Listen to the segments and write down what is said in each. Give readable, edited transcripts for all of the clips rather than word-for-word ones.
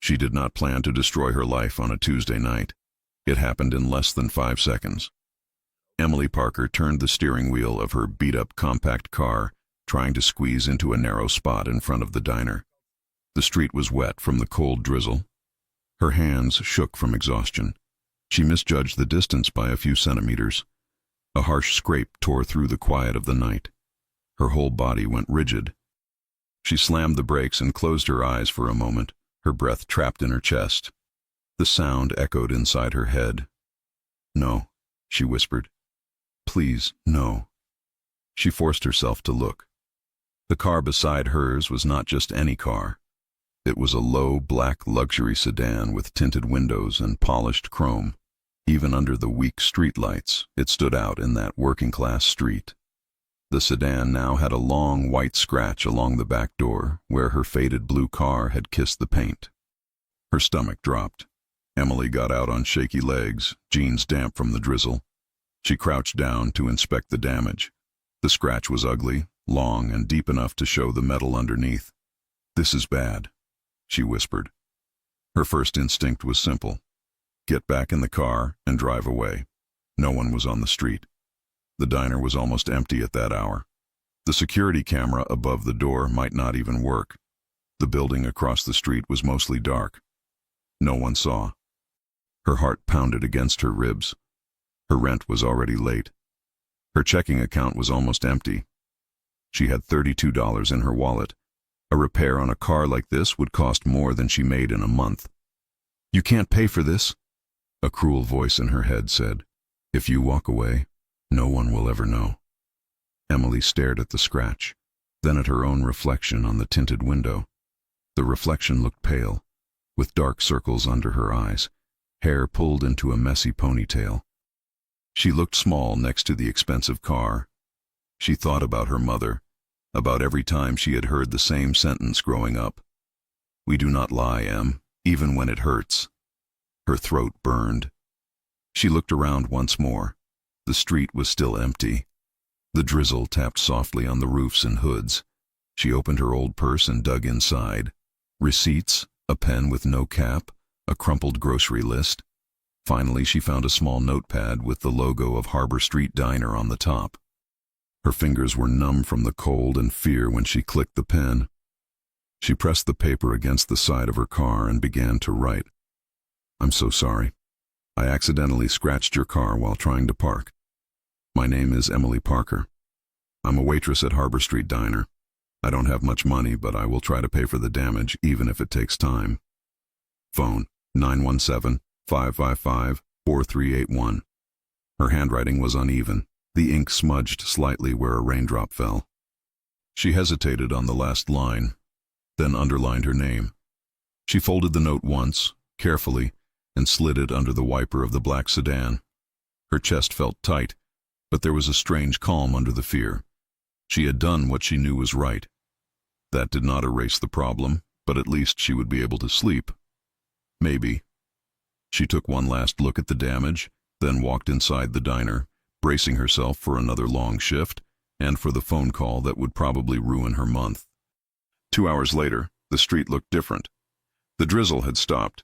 She did not plan to destroy her life on a Tuesday night. It happened in less than 5 seconds. Emily Parker turned the steering wheel of her beat-up compact car, trying to squeeze into a narrow spot in front of the diner. The street was wet from the cold drizzle. Her hands shook from exhaustion. She misjudged the distance by a few centimeters. A harsh scrape tore through the quiet of the night. Her whole body went rigid. She slammed the brakes and closed her eyes for a moment, her breath trapped in her chest. The sound echoed inside her head. "No," she whispered. "Please, no." She forced herself to look. The car beside hers was not just any car. It was a low, black luxury sedan with tinted windows and polished chrome. Even under the weak street lights, it stood out in that working-class street. The sedan now had a long white scratch along the back door where her faded blue car had kissed the paint. Her stomach dropped. Emily got out on shaky legs, jeans damp from the drizzle. She crouched down to inspect the damage. The scratch was ugly, long, and deep enough to show the metal underneath. "This is bad," she whispered. Her first instinct was simple. Get back in the car and drive away. No one was on the street. The diner was almost empty at that hour. The security camera above the door might not even work. The building across the street was mostly dark. No one saw. Her heart pounded against her ribs. Her rent was already late. Her checking account was almost empty. She had $32 in her wallet. A repair on a car like this would cost more than she made in a month. "You can't pay for this," a cruel voice in her head said. "If you walk away, no one will ever know." Emily stared at the scratch, then at her own reflection on the tinted window. The reflection looked pale, with dark circles under her eyes, hair pulled into a messy ponytail. She looked small next to the expensive car. She thought about her mother, about every time she had heard the same sentence growing up. "We do not lie, Em, even when it hurts." Her throat burned. She looked around once more. The street was still empty. The drizzle tapped softly on the roofs and hoods. She opened her old purse and dug inside. Receipts, a pen with no cap, a crumpled grocery list. Finally, she found a small notepad with the logo of Harbor Street Diner on the top. Her fingers were numb from the cold and fear when she clicked the pen. She pressed the paper against the side of her car and began to write. "I'm so sorry. I accidentally scratched your car while trying to park. My name is Emily Parker. I'm a waitress at Harbor Street Diner. I don't have much money, but I will try to pay for the damage, even if it takes time. Phone, 917-555-4381. Her handwriting was uneven. The ink smudged slightly where a raindrop fell. She hesitated on the last line, then underlined her name. She folded the note once, carefully, and slid it under the wiper of the black sedan. Her chest felt tight, but there was a strange calm under the fear. She had done what she knew was right. That did not erase the problem, but at least she would be able to sleep. Maybe. She took one last look at the damage, then walked inside the diner, bracing herself for another long shift and for the phone call that would probably ruin her month. 2 hours later, the street looked different. The drizzle had stopped.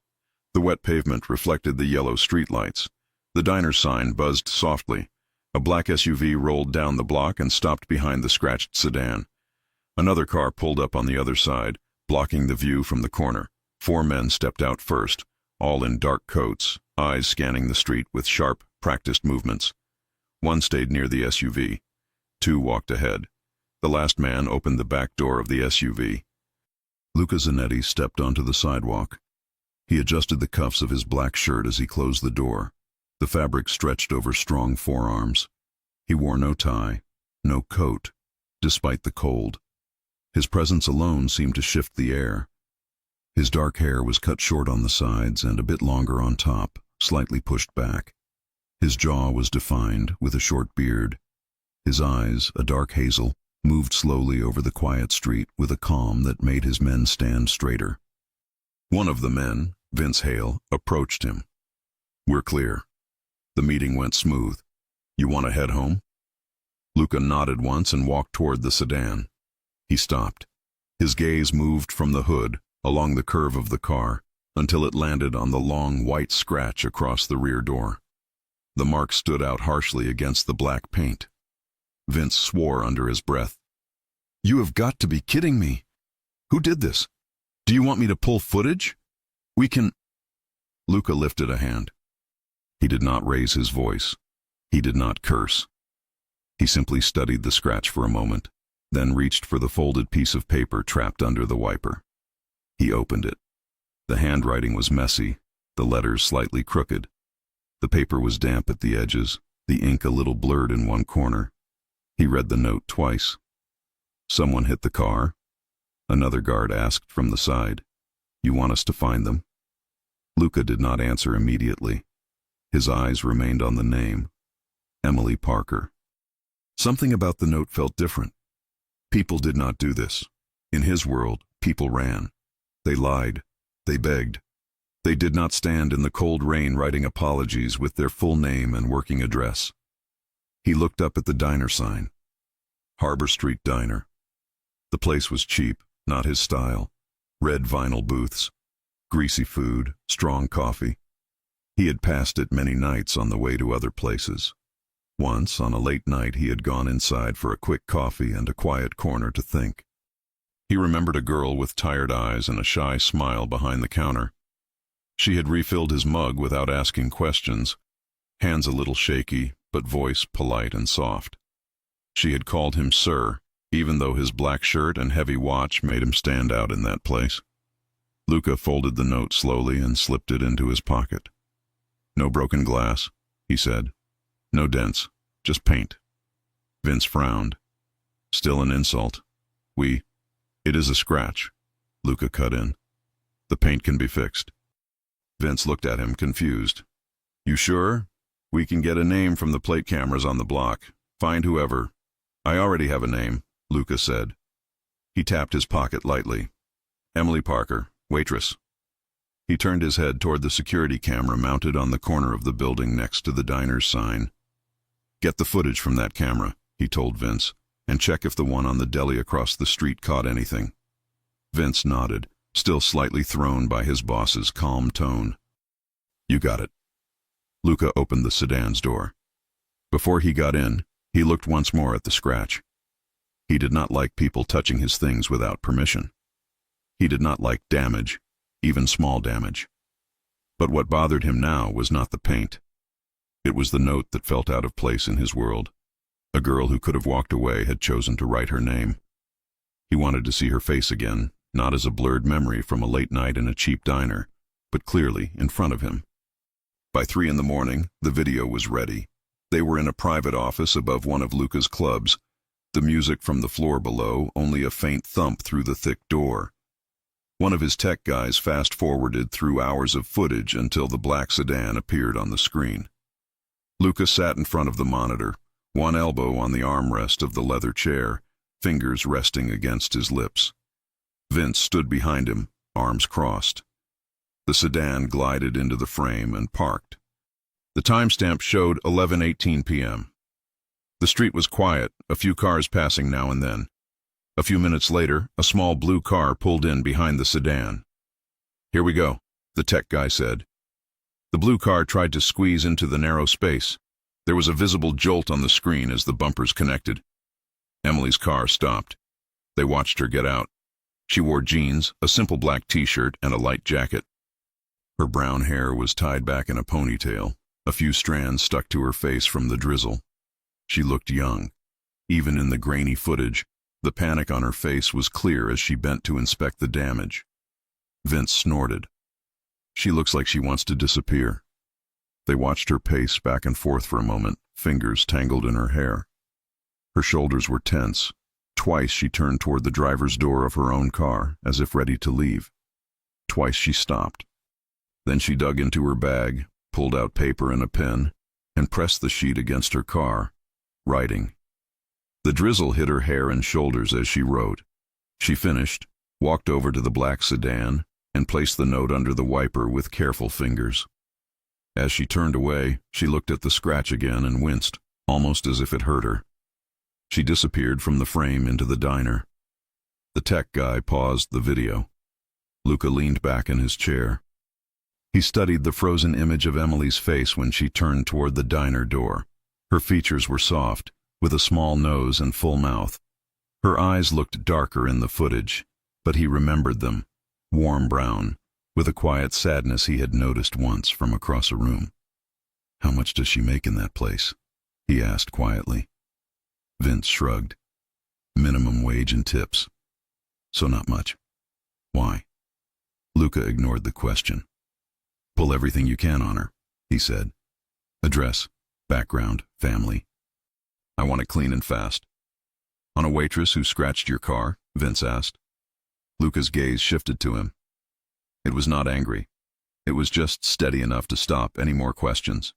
The wet pavement reflected the yellow streetlights. The diner sign buzzed softly. A black SUV rolled down the block and stopped behind the scratched sedan. Another car pulled up on the other side, blocking the view from the corner. 4 men stepped out first, all in dark coats, eyes scanning the street with sharp, practiced movements. One stayed near the SUV. 2 walked ahead. The last man opened the back door of the SUV. Luca Zanetti stepped onto the sidewalk. He adjusted the cuffs of his black shirt as he closed the door. The fabric stretched over strong forearms. He wore no tie, no coat, despite the cold. His presence alone seemed to shift the air. His dark hair was cut short on the sides and a bit longer on top, slightly pushed back. His jaw was defined, with a short beard. His eyes, a dark hazel, moved slowly over the quiet street with a calm that made his men stand straighter. One of the men, Vince Hale, approached him. "We're clear." The meeting went smooth. "You want to head home?" Luca nodded once and walked toward the sedan. He stopped. His gaze moved from the hood, along the curve of the car, until it landed on the long white scratch across the rear door. The mark stood out harshly against the black paint. Vince swore under his breath. "You have got to be kidding me. Who did this? Do you want me to pull footage? We can—" Luca lifted a hand. He did not raise his voice. He did not curse. He simply studied the scratch for a moment, then reached for the folded piece of paper trapped under the wiper. He opened it. The handwriting was messy, the letters slightly crooked. The paper was damp at the edges, the ink a little blurred in one corner. He read the note twice. "Someone hit the car?" Another guard asked from the side. "You want us to find them?" Luca did not answer immediately. His eyes remained on the name, Emily Parker. Something about the note felt different. People did not do this. In his world, people ran. They lied. They begged. They did not stand in the cold rain writing apologies with their full name and working address. He looked up at the diner sign. Harbor Street Diner. The place was cheap, not his style. Red vinyl booths, greasy food, strong coffee. He had passed it many nights on the way to other places. Once, on a late night, he had gone inside for a quick coffee and a quiet corner to think. He remembered a girl with tired eyes and a shy smile behind the counter. She had refilled his mug without asking questions, hands a little shaky, but voice polite and soft. She had called him sir, even though his black shirt and heavy watch made him stand out in that place. Luca folded the note slowly and slipped it into his pocket. "No broken glass," he said. "No dents, just paint." Vince frowned. "Still an insult. It is a scratch," Luca cut in. "The paint can be fixed." Vince looked at him, confused. "You sure? We can get a name from the plate cameras on the block. Find whoever." "I already have a name," Luca said. He tapped his pocket lightly. "Emily Parker, waitress." He turned his head toward the security camera mounted on the corner of the building next to the diner's sign. "Get the footage from that camera," he told Vince, "and check if the one on the deli across the street caught anything." Vince nodded, still slightly thrown by his boss's calm tone. "You got it." Luca opened the sedan's door. Before he got in, he looked once more at the scratch. He did not like people touching his things without permission. He did not like damage, even small damage. But what bothered him now was not the paint. It was the note that felt out of place in his world. A girl who could have walked away had chosen to write her name. He wanted to see her face again, not as a blurred memory from a late night in a cheap diner, but clearly in front of him. By 3 in the morning, the video was ready. They were in a private office above one of Luca's clubs, the music from the floor below only a faint thump through the thick door. One of his tech guys fast-forwarded through hours of footage until the black sedan appeared on the screen. Luca sat in front of the monitor, one elbow on the armrest of the leather chair, fingers resting against his lips. Vince stood behind him, arms crossed. The sedan glided into the frame and parked. The timestamp showed 11:18 p.m. The street was quiet, a few cars passing now and then. A few minutes later, a small blue car pulled in behind the sedan. "Here we go," the tech guy said. The blue car tried to squeeze into the narrow space. There was a visible jolt on the screen as the bumpers connected. Emily's car stopped. They watched her get out. She wore jeans, a simple black t-shirt, and a light jacket. Her brown hair was tied back in a ponytail, a few strands stuck to her face from the drizzle. She looked young. Even in the grainy footage, the panic on her face was clear as she bent to inspect the damage. Vince snorted. "She looks like she wants to disappear." They watched her pace back and forth for a moment, fingers tangled in her hair. Her shoulders were tense. Twice she turned toward the driver's door of her own car, as if ready to leave. Twice she stopped. Then she dug into her bag, pulled out paper and a pen, and pressed the sheet against her car, writing. The drizzle hit her hair and shoulders as she wrote. She finished, walked over to the black sedan, and placed the note under the wiper with careful fingers. As she turned away, she looked at the scratch again and winced, almost as if it hurt her. She disappeared from the frame into the diner. The tech guy paused the video. Luca leaned back in his chair. He studied the frozen image of Emily's face when she turned toward the diner door. Her features were soft, with a small nose and full mouth. Her eyes looked darker in the footage, but he remembered them, warm brown, with a quiet sadness he had noticed once from across a room. "How much does she make in that place?" he asked quietly. Vince shrugged. "Minimum wage and tips. So not much." "Why?" Luca ignored the question. "Pull everything you can on her," he said. "Address, background, family. I want it clean and fast." "On a waitress who scratched your car?" Vince asked. Luca's gaze shifted to him. It was not angry. It was just steady enough to stop any more questions.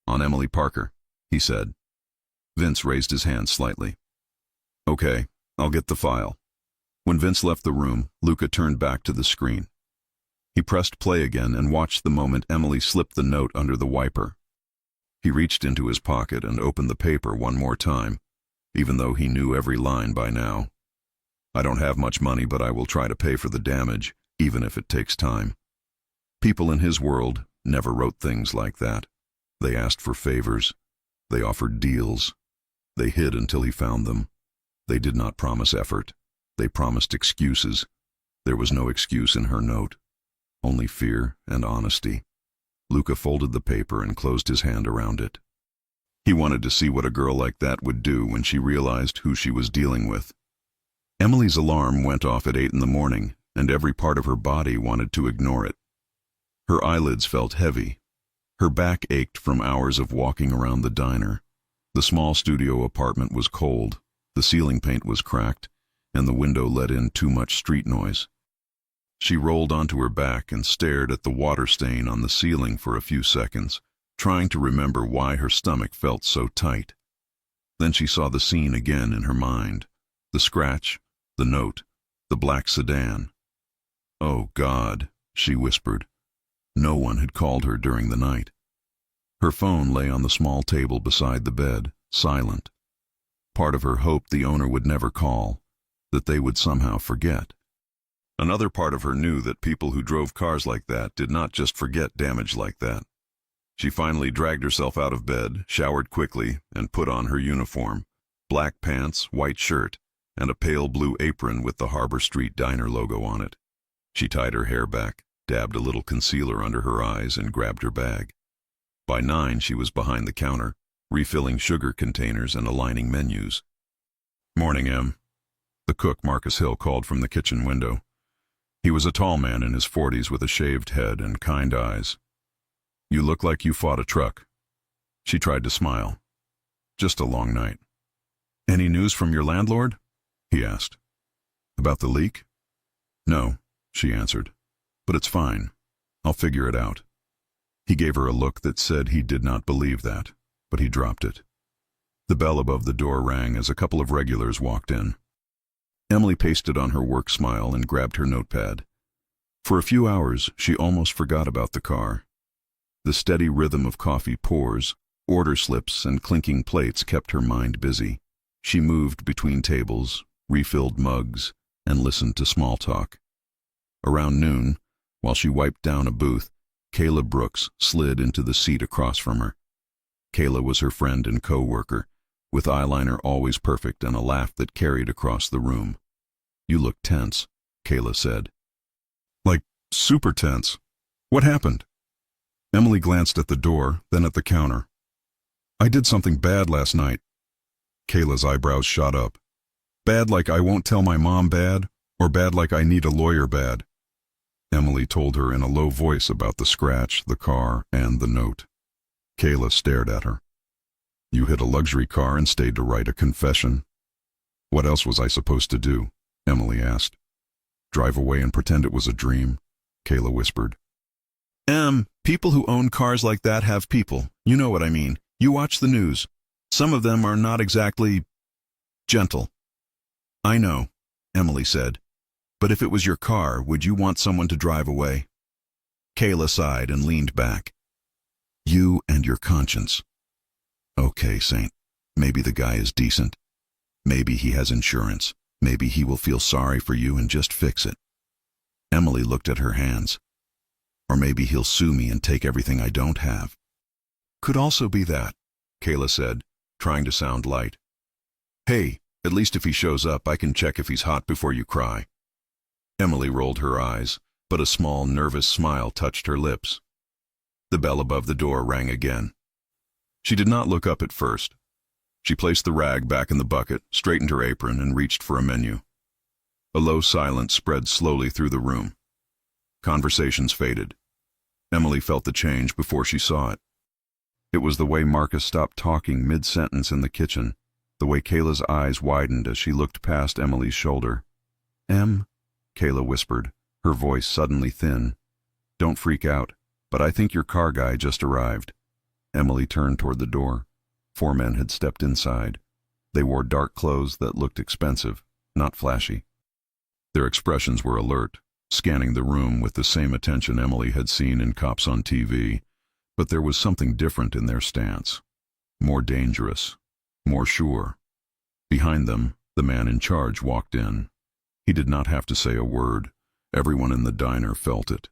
"On Emily Parker," he said. Vince raised his hand slightly. "Okay, I'll get the file." When Vince left the room, Luca turned back to the screen. He pressed play again and watched the moment Emily slipped the note under the wiper. He reached into his pocket and opened the paper one more time, even though he knew every line by now. "I don't have much money, but I will try to pay for the damage, even if it takes time." People in his world never wrote things like that. They asked for favors. They offered deals. They hid until he found them. They did not promise effort. They promised excuses. There was no excuse in her note. Only fear and honesty. Luca folded the paper and closed his hand around it. He wanted to see what a girl like that would do when she realized who she was dealing with. Emily's alarm went off at 8 in the morning, and every part of her body wanted to ignore it. Her eyelids felt heavy. Her back ached from hours of walking around the diner. The small studio apartment was cold, the ceiling paint was cracked, and the window let in too much street noise. She rolled onto her back and stared at the water stain on the ceiling for a few seconds, trying to remember why her stomach felt so tight. Then she saw the scene again in her mind. The scratch, the note, the black sedan. "Oh, God," she whispered. No one had called her during the night. Her phone lay on the small table beside the bed, silent. Part of her hoped the owner would never call, that they would somehow forget. Another part of her knew that people who drove cars like that did not just forget damage like that. She finally dragged herself out of bed, showered quickly, and put on her uniform: black pants, white shirt, and a pale blue apron with the Harbor Street Diner logo on it. She tied her hair back, dabbed a little concealer under her eyes, and grabbed her bag. By 9, she was behind the counter, refilling sugar containers and aligning menus. "Morning, Em," the cook, Marcus Hill, called from the kitchen window. He was a tall man in his 40s with a shaved head and kind eyes. "You look like you fought a truck." She tried to smile. "Just a long night." "Any news from your landlord?" he asked. "About the leak?" "No," she answered. "But it's fine. I'll figure it out." He gave her a look that said he did not believe that, but he dropped it. The bell above the door rang as a couple of regulars walked in. Emily pasted on her work smile and grabbed her notepad. For a few hours, she almost forgot about the car. The steady rhythm of coffee pours, order slips, and clinking plates kept her mind busy. She moved between tables, refilled mugs, and listened to small talk. Around noon, while she wiped down a booth, Kayla Brooks slid into the seat across from her. Kayla was her friend and co-worker, with eyeliner always perfect and a laugh that carried across the room. "You look tense," Kayla said. "Like, super tense. What happened?" Emily glanced at the door, then at the counter. "I did something bad last night." Kayla's eyebrows shot up. "Bad like I won't tell my mom bad, or bad like I need a lawyer bad?" Emily told her in a low voice about the scratch, the car, and the note. Kayla stared at her. "You hit a luxury car and stayed to write a confession." "What else was I supposed to do?" Emily asked. "Drive away and pretend it was a dream," Kayla whispered. People who own cars like that have people. You know what I mean. You watch the news. Some of them are not exactly gentle." "I know," Emily said. "But if it was your car, would you want someone to drive away?" Kayla sighed and leaned back. "You and your conscience." "Okay, Saint. Maybe the guy is decent. Maybe he has insurance. Maybe he will feel sorry for you and just fix it." Emily looked at her hands. Or maybe he'll sue me and take everything I don't have. Could also be that, Kayla said, trying to sound light. Hey, at least if he shows up, I can check if he's hot before you cry. Emily rolled her eyes, but a small, nervous smile touched her lips. The bell above the door rang again. She did not look up at first. She placed the rag back in the bucket, straightened her apron, and reached for a menu. A low silence spread slowly through the room. Conversations faded. Emily felt the change before she saw it. It was the way Marcus stopped talking mid-sentence in the kitchen, the way Kayla's eyes widened as she looked past Emily's shoulder. "Em," Kayla whispered, her voice suddenly thin. "Don't freak out, but I think your car guy just arrived." Emily turned toward the door. 4 men had stepped inside. They wore dark clothes that looked expensive, not flashy. Their expressions were alert, scanning the room with the same attention Emily had seen in Cops on TV, but there was something different in their stance. More dangerous, more sure. Behind them, the man in charge walked in. He did not have to say a word. Everyone in the diner felt it.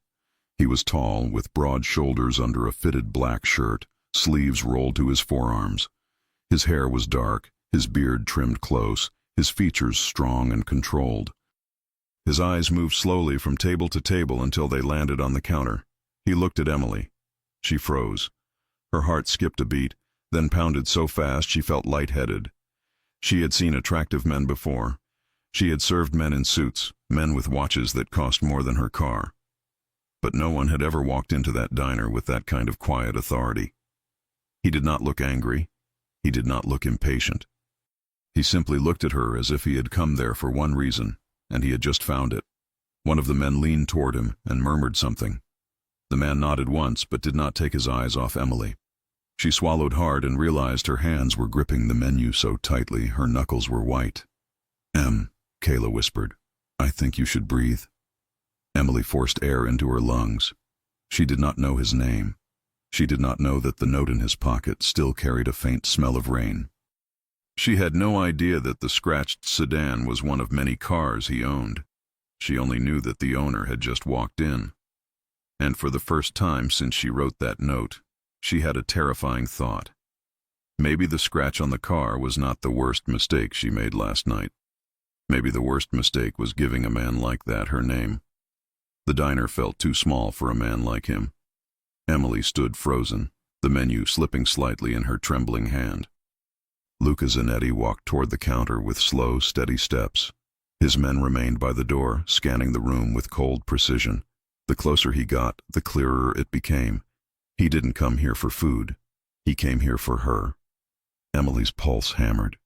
He was tall, with broad shoulders under a fitted black shirt, sleeves rolled to his forearms. His hair was dark, his beard trimmed close, his features strong and controlled. His eyes moved slowly from table to table until they landed on the counter. He looked at Emily. She froze. Her heart skipped a beat, then pounded so fast she felt lightheaded. She had seen attractive men before. She had served men in suits, men with watches that cost more than her car. But no one had ever walked into that diner with that kind of quiet authority. He did not look angry. He did not look impatient. He simply looked at her as if he had come there for one reason, and he had just found it. One of the men leaned toward him and murmured something. The man nodded once, but did not take his eyes off Emily. She swallowed hard and realized her hands were gripping the menu so tightly her knuckles were white. "Em," Kayla whispered, "I think you should breathe." Emily forced air into her lungs. She did not know his name. She did not know that the note in his pocket still carried a faint smell of rain. She had no idea that the scratched sedan was one of many cars he owned. She only knew that the owner had just walked in. And for the first time since she wrote that note, she had a terrifying thought. Maybe the scratch on the car was not the worst mistake she made last night. Maybe the worst mistake was giving a man like that her name. The diner felt too small for a man like him. Emily stood frozen, the menu slipping slightly in her trembling hand. Luca Zanetti walked toward the counter with slow, steady steps. His men remained by the door, scanning the room with cold precision. The closer he got, the clearer it became. He didn't come here for food. He came here for her. Emily's pulse hammered.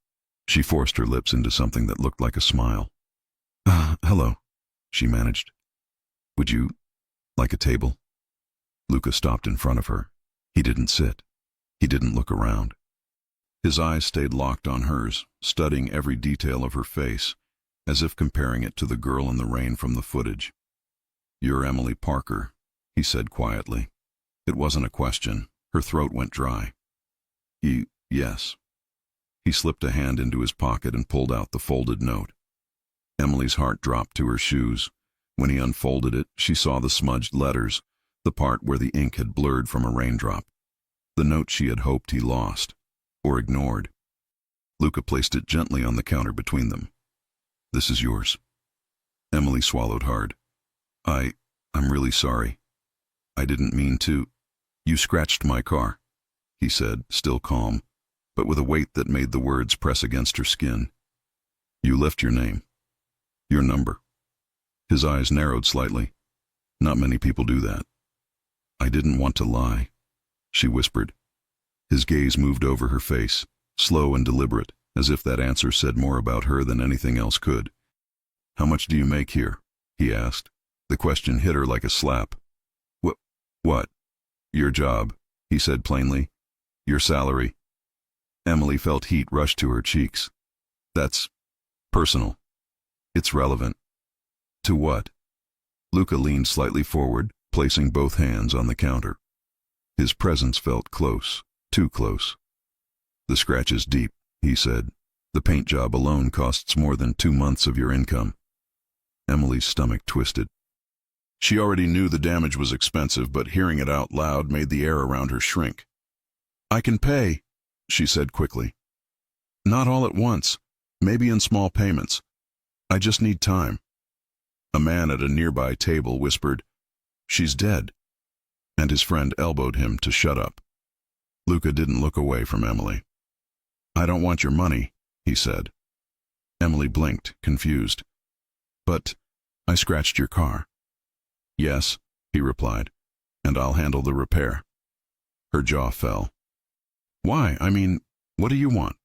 She forced her lips into something that looked like a smile. Hello," she managed. "Would you like a table?" Luca stopped in front of her. He didn't sit. He didn't look around. His eyes stayed locked on hers, studying every detail of her face, as if comparing it to the girl in the rain from the footage. "You're Emily Parker," he said quietly. It wasn't a question. Her throat went dry. Yes." He slipped a hand into his pocket and pulled out the folded note. Emily's heart dropped to her shoes. When he unfolded it, she saw the smudged letters, the part where the ink had blurred from a raindrop. The note she had hoped he lost, or ignored. Luca placed it gently on the counter between them. "This is yours." Emily swallowed hard. I'm really sorry. I didn't mean to." "You scratched my car," he said, still calm, but with a weight that made the words press against her skin. "You left your name. Your number." His eyes narrowed slightly. "Not many people do that." "I didn't want to lie," she whispered. His gaze moved over her face, slow and deliberate, as if that answer said more about her than anything else could. "How much do you make here?" he asked. The question hit her like a slap. What? "Your job," he said plainly. "Your salary." Emily felt heat rush to her cheeks. "That's personal." "It's relevant." "To what?" Luca leaned slightly forward, placing both hands on the counter. His presence felt close, too close. "The scratch is deep," he said. "The paint job alone costs more than 2 months of your income." Emily's stomach twisted. She already knew the damage was expensive, but hearing it out loud made the air around her shrink. "I can pay," she said quickly. "Not all at once, maybe in small payments. I just need time." A man at a nearby table whispered, "She's dead," and his friend elbowed him to shut up. Luca didn't look away from Emily. "I don't want your money," he said. Emily blinked, confused. "But I scratched your car." "Yes," he replied, "and I'll handle the repair." Her jaw fell. "Why? I mean, what do you want?"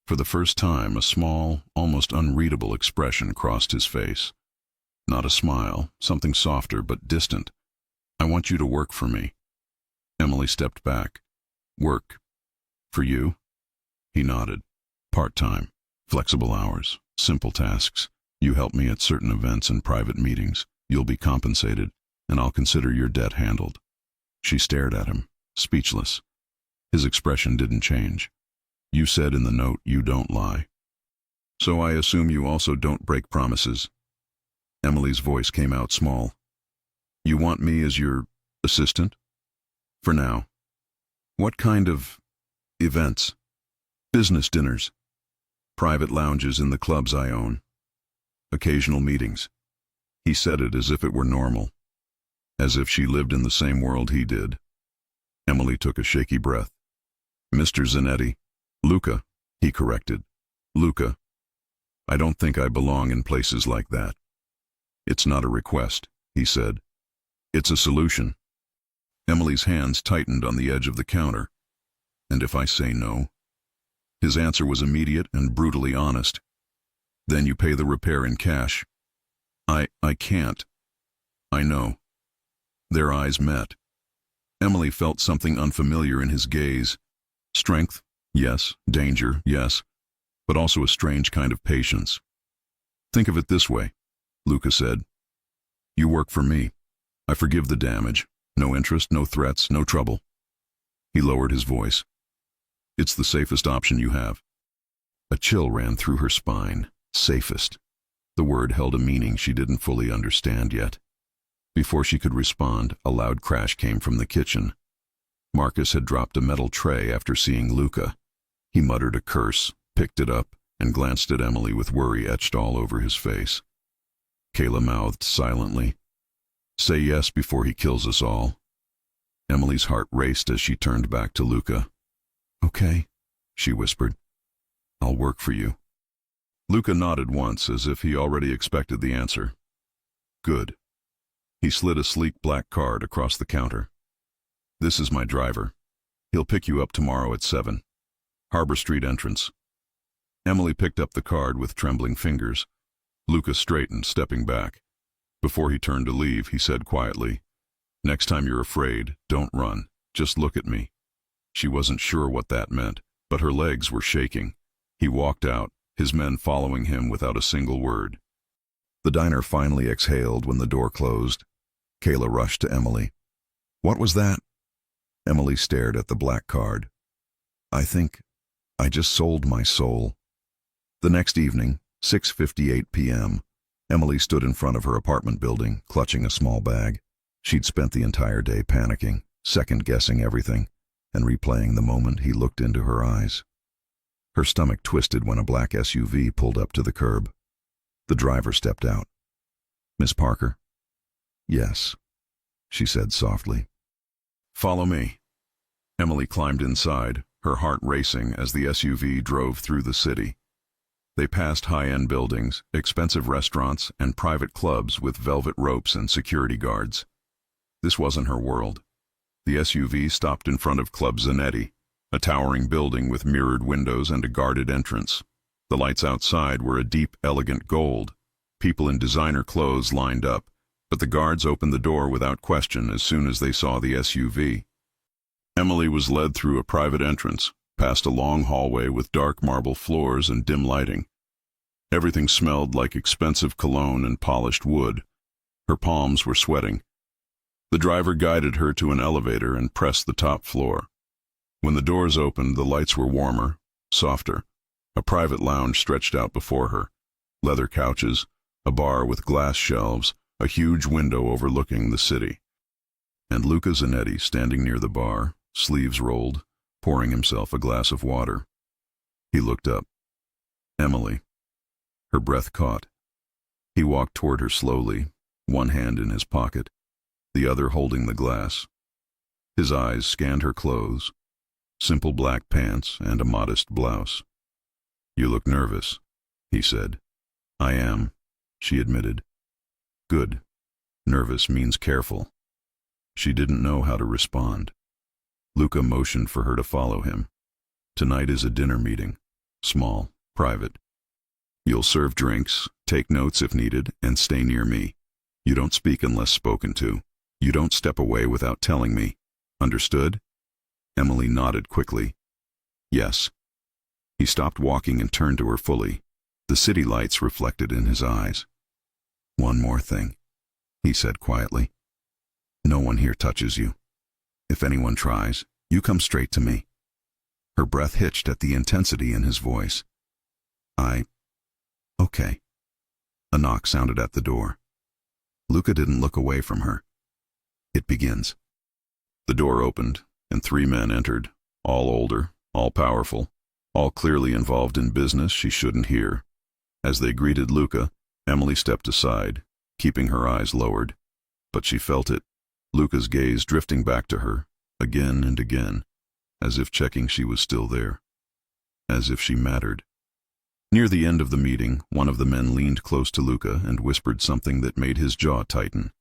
For the first time, a small, almost unreadable expression crossed his face. Not a smile, something softer but distant. "I want you to work for me." Emily stepped back. "Work? For you?" He nodded. "Part-time, flexible hours, simple tasks. You help me at certain events and private meetings. You'll be compensated, and I'll consider your debt handled." She stared at him, speechless. His expression didn't change. "You said in the note you don't lie. So I assume you also don't break promises." Emily's voice came out small. "You want me as your assistant?" "For now." "What kind of events?" "Business dinners. Private lounges in the clubs I own. Occasional meetings." He said it as if it were normal, as if she lived in the same world he did. Emily took a shaky breath. "Mr. Zanetti." "Luca," he corrected. "Luca. I don't think I belong in places like that." "It's not a request," he said. "It's a solution." Emily's hands tightened on the edge of the counter. "And if I say no?" His answer was immediate and brutally honest. "Then you pay the repair in cash." I can't." "I know." Their eyes met. Emily felt something unfamiliar in his gaze. Strength, yes. Danger, yes. But also a strange kind of patience. "Think of it this way," Luca said. "You work for me. I forgive the damage. No interest, no threats, no trouble." He lowered his voice. "It's the safest option you have." A chill ran through her spine. Safest. The word held a meaning she didn't fully understand yet. Before she could respond, a loud crash came from the kitchen. Marcus had dropped a metal tray after seeing Luca. He muttered a curse, picked it up, and glanced at Emily with worry etched all over his face. Kayla mouthed silently, "Say yes before he kills us all." Emily's heart raced as she turned back to Luca. "Okay," she whispered. "I'll work for you." Luca nodded once, as if he already expected the answer. "Good." He slid a sleek black card across the counter. "This is my driver. He'll pick you up tomorrow at 7. Harbor Street entrance." Emily picked up the card with trembling fingers. Luca straightened, stepping back. Before he turned to leave, he said quietly, "Next time you're afraid, don't run. Just look at me." She wasn't sure what that meant, but her legs were shaking. He walked out, his men following him without a single word. The diner finally exhaled when the door closed. Kayla rushed to Emily. "What was that?" Emily stared at the black card. "I think I just sold my soul." The next evening, 6:58 p.m., Emily stood in front of her apartment building, clutching a small bag. She'd spent the entire day panicking, second-guessing everything, and replaying the moment he looked into her eyes. Her stomach twisted when a black SUV pulled up to the curb. The driver stepped out. "Miss Parker?" "Yes," she said softly. "Follow me." Emily climbed inside, her heart racing as the SUV drove through the city. They passed high-end buildings, expensive restaurants, and private clubs with velvet ropes and security guards. This wasn't her world. The SUV stopped in front of Club Zanetti, a towering building with mirrored windows and a guarded entrance. The lights outside were a deep, elegant gold. People in designer clothes lined up, but the guards opened the door without question as soon as they saw the SUV. Emily was led through a private entrance, past a long hallway with dark marble floors and dim lighting. Everything smelled like expensive cologne and polished wood. Her palms were sweating. The driver guided her to an elevator and pressed the top floor. When the doors opened, the lights were warmer, softer. A private lounge stretched out before her. Leather couches, a bar with glass shelves, a huge window overlooking the city, and Luca Zanetti standing near the bar, sleeves rolled, pouring himself a glass of water. He looked up. Emily. Her breath caught. He walked toward her slowly, one hand in his pocket, the other holding the glass. His eyes scanned her clothes, simple black pants and a modest blouse. "You look nervous," he said. "I am," she admitted. "Good. Nervous means careful." She didn't know how to respond. Luca motioned for her to follow him. "Tonight is a dinner meeting. Small, private. You'll serve drinks, take notes if needed, and stay near me. You don't speak unless spoken to. You don't step away without telling me. Understood?" Emily nodded quickly. "Yes." He stopped walking and turned to her fully, the city lights reflected in his eyes. "One more thing," he said quietly. "No one here touches you. If anyone tries, you come straight to me." Her breath hitched at the intensity in his voice. Okay." A knock sounded at the door. Luca didn't look away from her. "It begins." The door opened, and 3 men entered, all older, all powerful, all clearly involved in business she shouldn't hear. As they greeted Luca, Emily stepped aside, keeping her eyes lowered. But she felt it, Luca's gaze drifting back to her, again and again, as if checking she was still there, as if she mattered. Near the end of the meeting, one of the men leaned close to Luca and whispered something that made his jaw tighten.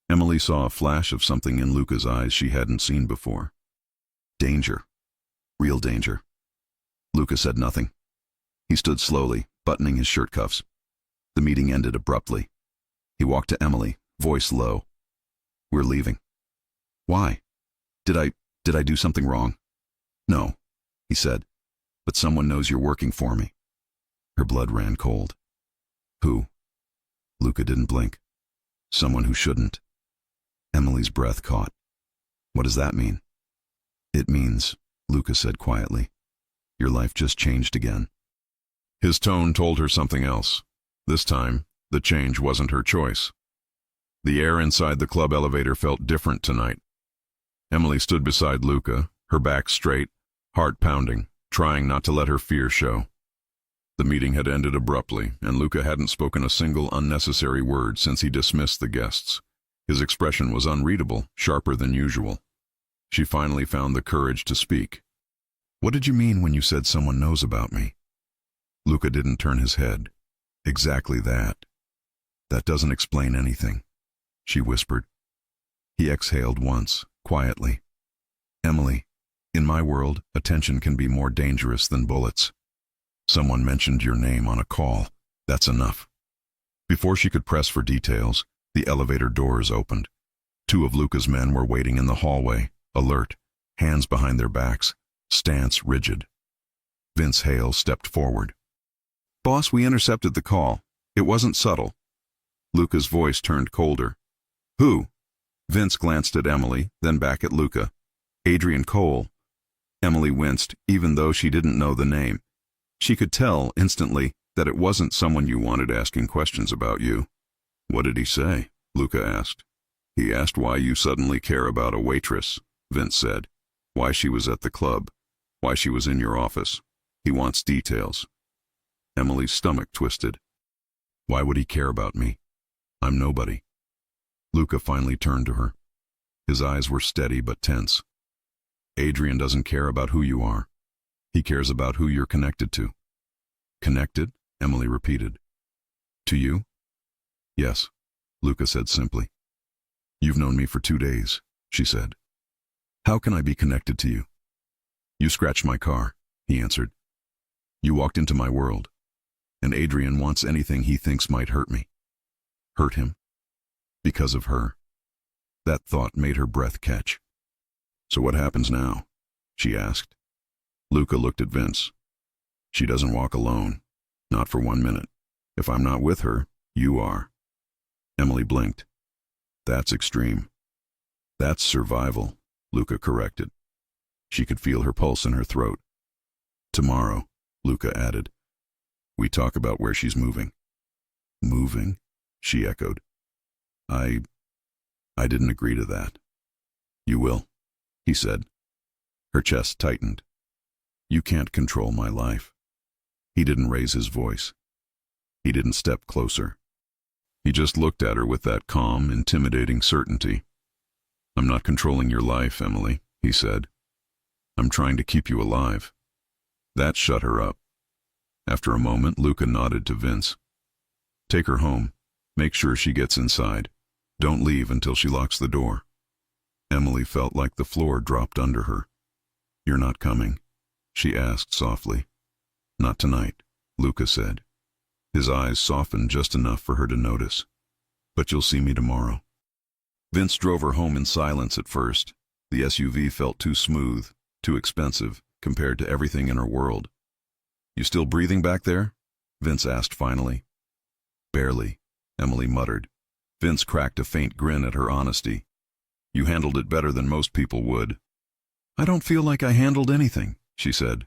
Emily saw a flash of something in Luca's eyes she hadn't seen before. Danger. Real danger. Luca said nothing. He stood slowly, buttoning his shirt cuffs. The meeting ended abruptly. He walked to Emily, voice low. "We're leaving." "Why? Did I do something wrong?" "No," he said, "but someone knows you're working for me." Her blood ran cold. "Who?" Luca didn't blink. "Someone who shouldn't." Emily's breath caught. "What does that mean?" "It means," Luca said quietly, "your life just changed again." His tone told her something else. This time, the change wasn't her choice. The air inside the club elevator felt different tonight. Emily stood beside Luca, her back straight, heart pounding, trying not to let her fear show. The meeting had ended abruptly, and Luca hadn't spoken a single unnecessary word since he dismissed the guests. His expression was unreadable, sharper than usual. She finally found the courage to speak. "What did you mean when you said someone knows about me?" Luca didn't turn his head. "Exactly that. That doesn't explain anything," she whispered. He exhaled once, quietly. "Emily, in my world, attention can be more dangerous than bullets. Someone mentioned your name on a call. That's enough." Before she could press for details, the elevator doors opened. 2 of Luca's men were waiting in the hallway, alert, hands behind their backs, stance rigid. Vince Hale stepped forward. "Boss, we intercepted the call. It wasn't subtle." Luca's voice turned colder. "Who?" Vince glanced at Emily, then back at Luca. "Adrian Cole." Emily winced, even though she didn't know the name. She could tell, instantly, that it wasn't someone you wanted asking questions about you. "What did he say?" Luca asked. "He asked why you suddenly care about a waitress," Vince said. "Why she was at the club. Why she was in your office. He wants details." Emily's stomach twisted. Why would he care about me? I'm nobody. Luca finally turned to her. His eyes were steady but tense. "Adrian doesn't care about who you are. He cares about who you're connected to." "Connected?" Emily repeated. "To you?" "Yes," Luca said simply. "You've known me for 2 days," she said. "How can I be connected to you?" "You scratched my car," he answered. "You walked into my world. And Adrian wants anything he thinks might hurt me." Hurt him? Because of her. That thought made her breath catch. "So what happens now?" she asked. Luca looked at Vince. "She doesn't walk alone. Not for 1 minute. If I'm not with her, you are." Emily blinked. "That's extreme." "That's survival," Luca corrected. She could feel her pulse in her throat. "Tomorrow," Luca added, "we talk about where she's moving." "Moving?" she echoed. I didn't agree to that. You will, he said. Her chest tightened. You can't control my life. He didn't raise his voice. He didn't step closer. He just looked at her with that calm, intimidating certainty. I'm not controlling your life, Emily, he said. I'm trying to keep you alive. That shut her up. After a moment, Luca nodded to Vince. Take her home. Make sure she gets inside. Don't leave until she locks the door. Emily felt like the floor dropped under her. You're not coming? She asked softly. Not tonight, Luca said. His eyes softened just enough for her to notice. But you'll see me tomorrow. Vince drove her home in silence at first. The SUV felt too smooth, too expensive, compared to everything in her world. You still breathing back there? Vince asked finally. Barely, Emily muttered. Vince cracked a faint grin at her honesty. You handled it better than most people would. I don't feel like I handled anything, she said.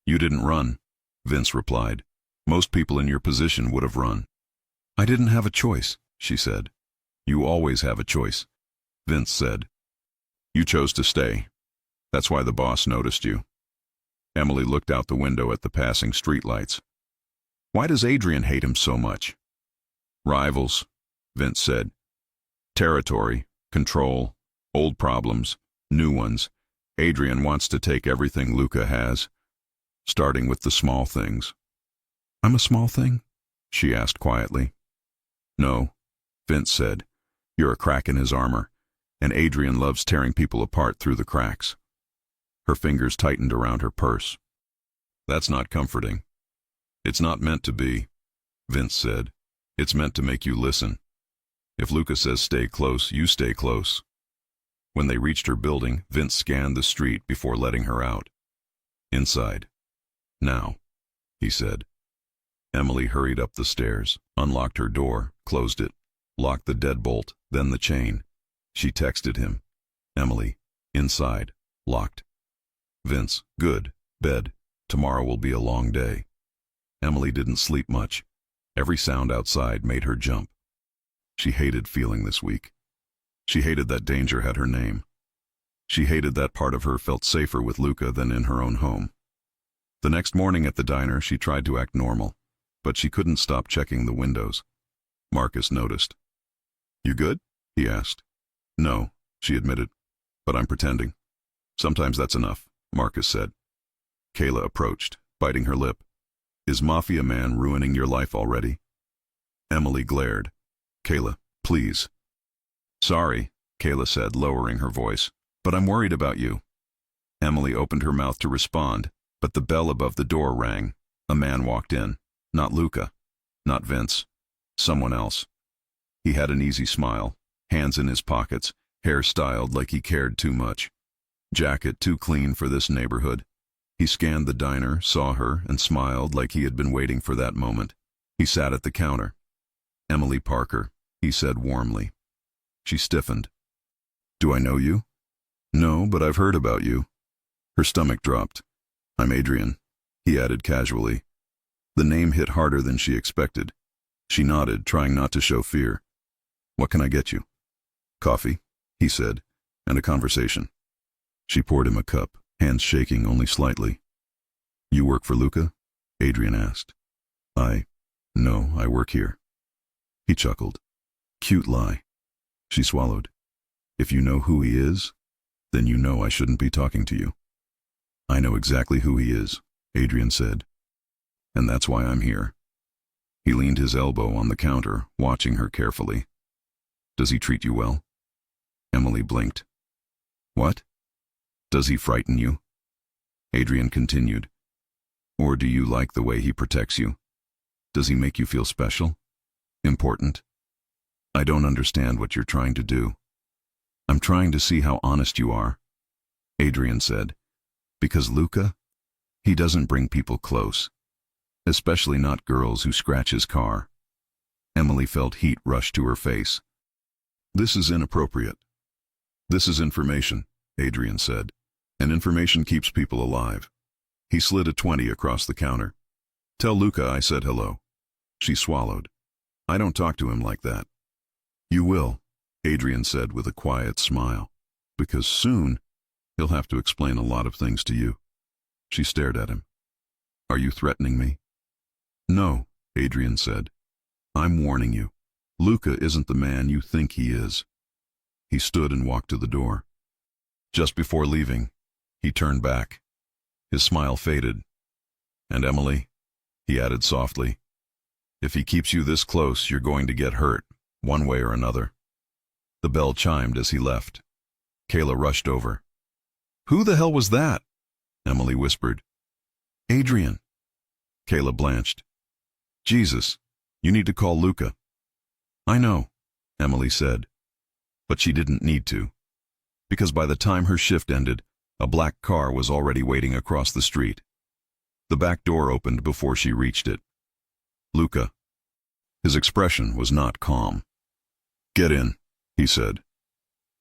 You didn't run, Vince replied. Most people in your position would have run. I didn't have a choice, she said. You always have a choice, Vince said. You chose to stay. That's why the boss noticed you. Emily looked out the window at the passing streetlights. Why does Adrian hate him so much? Rivals, Vince said. Territory, control, old problems, new ones. Adrian wants to take everything Luca has, starting with the small things. I'm a small thing? She asked quietly. No, Vince said. You're a crack in his armor, and Adrian loves tearing people apart through the cracks. Her fingers tightened around her purse. That's not comforting. It's not meant to be, Vince said. It's meant to make you listen. If Luca says stay close, you stay close. When they reached her building, Vince scanned the street before letting her out. Inside. Now, he said. Emily hurried up the stairs, unlocked her door, closed it, locked the deadbolt, then the chain. She texted him. Emily, inside, locked. Vince, good, bed. Tomorrow will be a long day. Emily didn't sleep much. Every sound outside made her jump. She hated feeling this weak. She hated that danger had her name. She hated that part of her felt safer with Luca than in her own home. The next morning at the diner, she tried to act normal, but she couldn't stop checking the windows. Marcus noticed. You good? He asked. No, she admitted, but I'm pretending. Sometimes that's enough, Marcus said. Kayla approached, biting her lip. Is Mafia man ruining your life already? Emily glared. Kayla, please. Sorry, Kayla said, lowering her voice, but I'm worried about you. Emily opened her mouth to respond, but the bell above the door rang. A man walked in. Not Luca. Not Vince. Someone else. He had an easy smile, hands in his pockets, hair styled like he cared too much. Jacket too clean for this neighborhood. He scanned the diner, saw her, and smiled like he had been waiting for that moment. He sat at the counter. Emily Parker, he said warmly. She stiffened. Do I know you? No, but I've heard about you. Her stomach dropped. I'm Adrian, he added casually. The name hit harder than she expected. She nodded, trying not to show fear. What can I get you? Coffee, he said, and a conversation. She poured him a cup, hands shaking only slightly. You work for Luca? Adrian asked. No, I work here. He chuckled. Cute lie. She swallowed. If you know who he is, then you know I shouldn't be talking to you. I know exactly who he is, Adrian said. And that's why I'm here. He leaned his elbow on the counter, watching her carefully. Does he treat you well? Emily blinked. What? Does he frighten you? Adrian continued. Or do you like the way he protects you? Does he make you feel special? Important? I don't understand what you're trying to do. I'm trying to see how honest you are, Adrian said. Because Luca, he doesn't bring people close. Especially not girls who scratch his car. Emily felt heat rush to her face. This is inappropriate. This is information, Adrian said. And information keeps people alive. He slid a 20 across the counter. Tell Luca I said hello. She swallowed. I don't talk to him like that. You will, Adrian said with a quiet smile, because soon he'll have to explain a lot of things to you. She stared at him. Are you threatening me? No, Adrian said. I'm warning you. Luca isn't the man you think he is. He stood and walked to the door. Just before leaving, he turned back. His smile faded. And Emily, he added softly, if he keeps you this close, you're going to get hurt, one way or another. The bell chimed as he left. Kayla rushed over. Who the hell was that? Emily whispered. Adrian. Kayla blanched. Jesus, you need to call Luca. I know, Emily said. But she didn't need to. Because by the time her shift ended, a black car was already waiting across the street. The back door opened before she reached it. Luca. His expression was not calm. Get in, he said.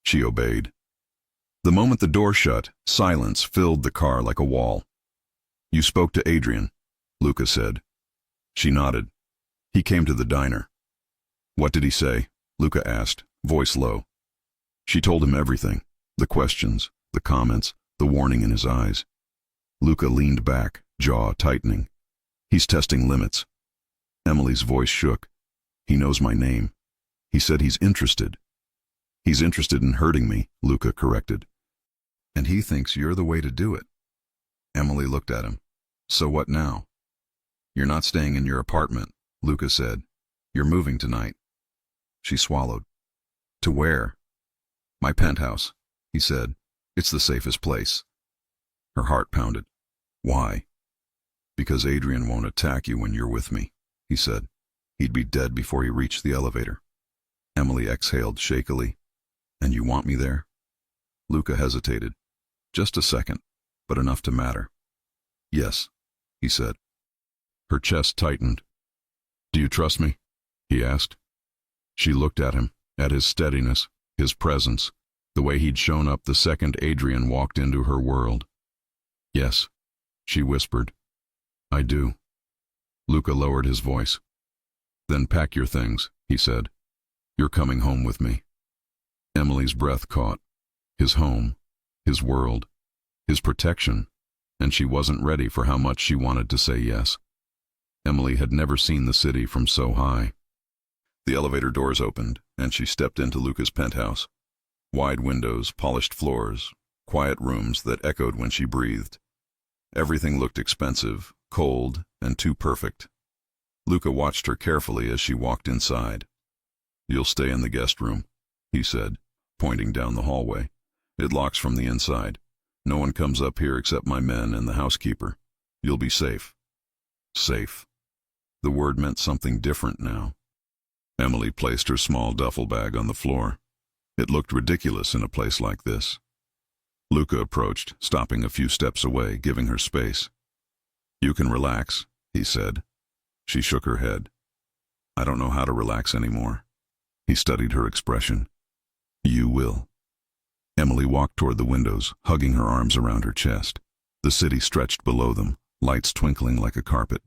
She obeyed. The moment the door shut, silence filled the car like a wall. You spoke to Adrian, Luca said. She nodded. He came to the diner. What did he say? Luca asked, voice low. She told him everything, the questions, the comments, the warning in his eyes. Luca leaned back, jaw tightening. He's testing limits. Emily's voice shook. He knows my name. He said he's interested. He's interested in hurting me, Luca corrected. And he thinks you're the way to do it. Emily looked at him. So what now? You're not staying in your apartment, Luca said. You're moving tonight. She swallowed. To where? My penthouse, he said. It's the safest place. Her heart pounded. Why? Because Adrian won't attack you when you're with me, he said. He'd be dead before he reached the elevator. Emily exhaled shakily. And you want me there? Luca hesitated. Just a second, but enough to matter. Yes, he said. Her chest tightened. Do you trust me? He asked. She looked at him, at his steadiness, his presence, the way he'd shown up the second Adrian walked into her world. Yes, she whispered. I do. Luca lowered his voice. Then pack your things, he said. You're coming home with me. Emily's breath caught. His home, his world, his protection, and she wasn't ready for how much she wanted to say yes. Emily had never seen the city from so high. The elevator doors opened, and she stepped into Luca's penthouse. Wide windows, polished floors, quiet rooms that echoed when she breathed. Everything looked expensive, cold, and too perfect. Luca watched her carefully as she walked inside. You'll stay in the guest room, he said, pointing down the hallway. It locks from the inside. No one comes up here except my men and the housekeeper. You'll be safe. Safe. The word meant something different now. Emily placed her small duffel bag on the floor. It looked ridiculous in a place like this. Luca approached, stopping a few steps away, giving her space. You can relax, he said. She shook her head. I don't know how to relax anymore. He studied her expression. You will. Emily walked toward the windows, hugging her arms around her chest. The city stretched below them, lights twinkling like a carpet.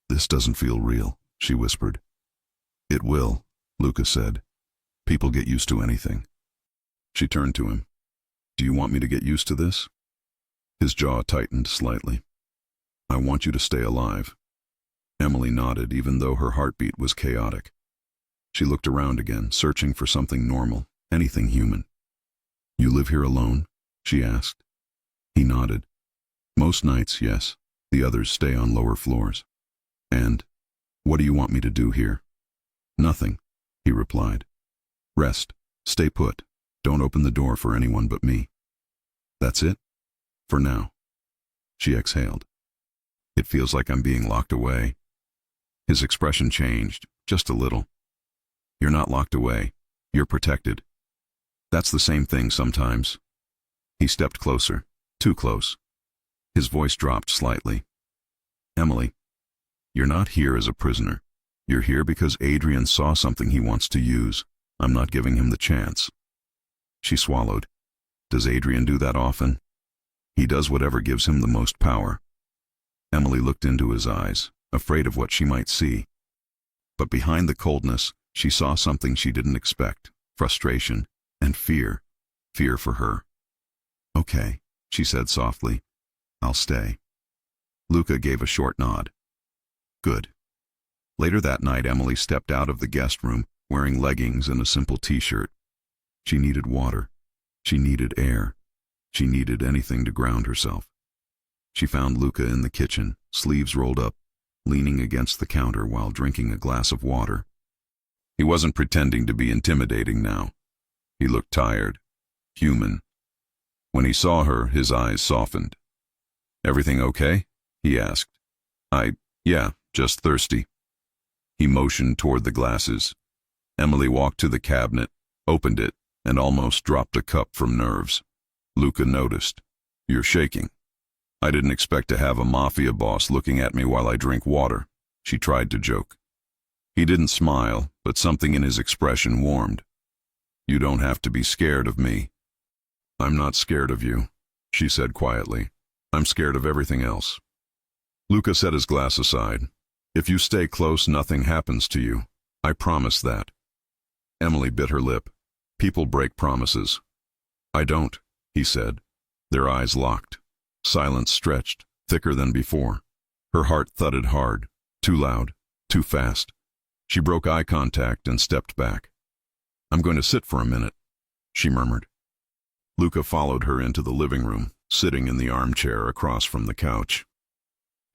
This doesn't feel real, she whispered. It will, Luca said. People get used to anything. She turned to him. Do you want me to get used to this? His jaw tightened slightly. I want you to stay alive. Emily nodded, even though her heartbeat was chaotic. She looked around again, searching for something normal, anything human. You live here alone? She asked. He nodded. Most nights, yes. The others stay on lower floors. And, what do you want me to do here? Nothing, he replied. Rest. Stay put. Don't open the door for anyone but me. That's it? For now. She exhaled. It feels like I'm being locked away. His expression changed, just a little. You're not locked away. You're protected. That's the same thing sometimes. He stepped closer, too close. His voice dropped slightly. Emily, you're not here as a prisoner. You're here because Adrian saw something he wants to use. I'm not giving him the chance. She swallowed. Does Adrian do that often? He does whatever gives him the most power. Emily looked into his eyes, afraid of what she might see. But behind the coldness, She saw something she didn't expect, frustration and fear. Fear for her. "Okay," she said softly. "I'll stay." Luca gave a short nod. "Good." Later that night, Emily stepped out of the guest room wearing leggings and a simple t-shirt. She needed water. She needed air. She needed anything to ground herself. She found Luca in the kitchen, sleeves rolled up, leaning against the counter while drinking a glass of water. He wasn't pretending to be intimidating now. He looked tired, human. When he saw her, his eyes softened. "Everything okay?" he asked. Yeah, just thirsty." He motioned toward the glasses. Emily walked to the cabinet, opened it, and almost dropped a cup from nerves. Luca noticed. "You're shaking." "I didn't expect to have a mafia boss looking at me while I drink water," she tried to joke. He didn't smile, but something in his expression warmed. "You don't have to be scared of me." "I'm not scared of you," she said quietly. "I'm scared of everything else." Luca set his glass aside. "If you stay close, nothing happens to you. I promise that." Emily bit her lip. "People break promises." "I don't," he said. Their eyes locked. Silence stretched, thicker than before. Her heart thudded hard, too loud, too fast. She broke eye contact and stepped back. "I'm going to sit for a minute," she murmured. Luca followed her into the living room, sitting in the armchair across from the couch.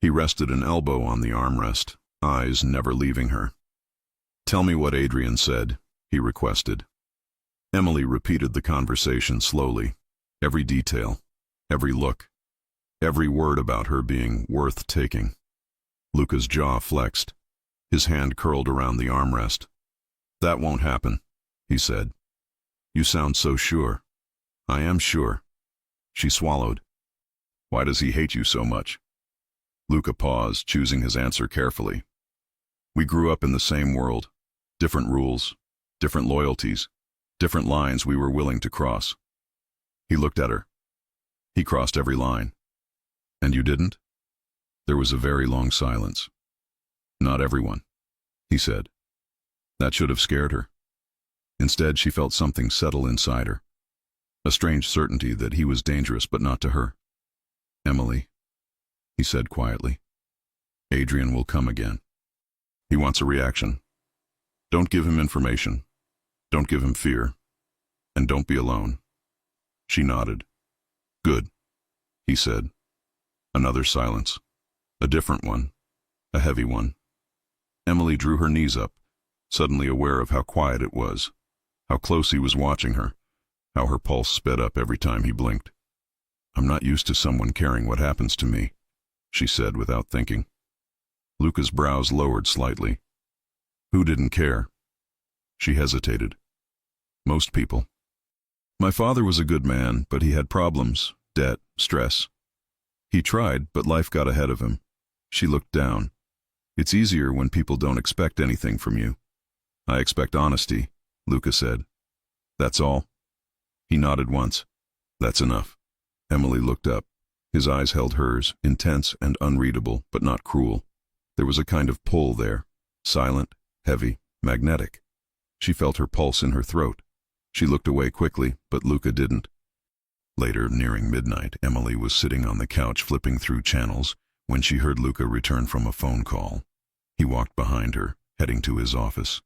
He rested an elbow on the armrest, eyes never leaving her. "Tell me what Adrian said," he requested. Emily repeated the conversation slowly, every detail, every look, every word about her being worth taking. Luca's jaw flexed. His hand curled around the armrest. "That won't happen," he said. "You sound so sure." "I am sure." She swallowed. "Why does he hate you so much?" Luca paused, choosing his answer carefully. "We grew up in the same world. Different rules, different loyalties, different lines we were willing to cross." He looked at her. "He crossed every line." "And you didn't?" There was a very long silence. "Not everyone," he said. That should have scared her. Instead, she felt something settle inside her. A strange certainty that he was dangerous, but not to her. "Emily," he said quietly, "Adrian will come again. He wants a reaction. Don't give him information. Don't give him fear. And don't be alone." She nodded. "Good," he said. Another silence. A different one. A heavy one. Emily drew her knees up, suddenly aware of how quiet it was, how close he was watching her, how her pulse sped up every time he blinked. "I'm not used to someone caring what happens to me," she said without thinking. Luca's brows lowered slightly. "Who didn't care?" She hesitated. "Most people. My father was a good man, but he had problems, debt, stress. He tried, but life got ahead of him." She looked down. "It's easier when people don't expect anything from you." "I expect honesty," Luca said. "That's all?" He nodded once. "That's enough." Emily looked up. His eyes held hers, intense and unreadable, but not cruel. There was a kind of pull there, silent, heavy, magnetic. She felt her pulse in her throat. She looked away quickly, but Luca didn't. Later, nearing midnight, Emily was sitting on the couch flipping through channels when she heard Luca return from a phone call. He walked behind her, heading to his office.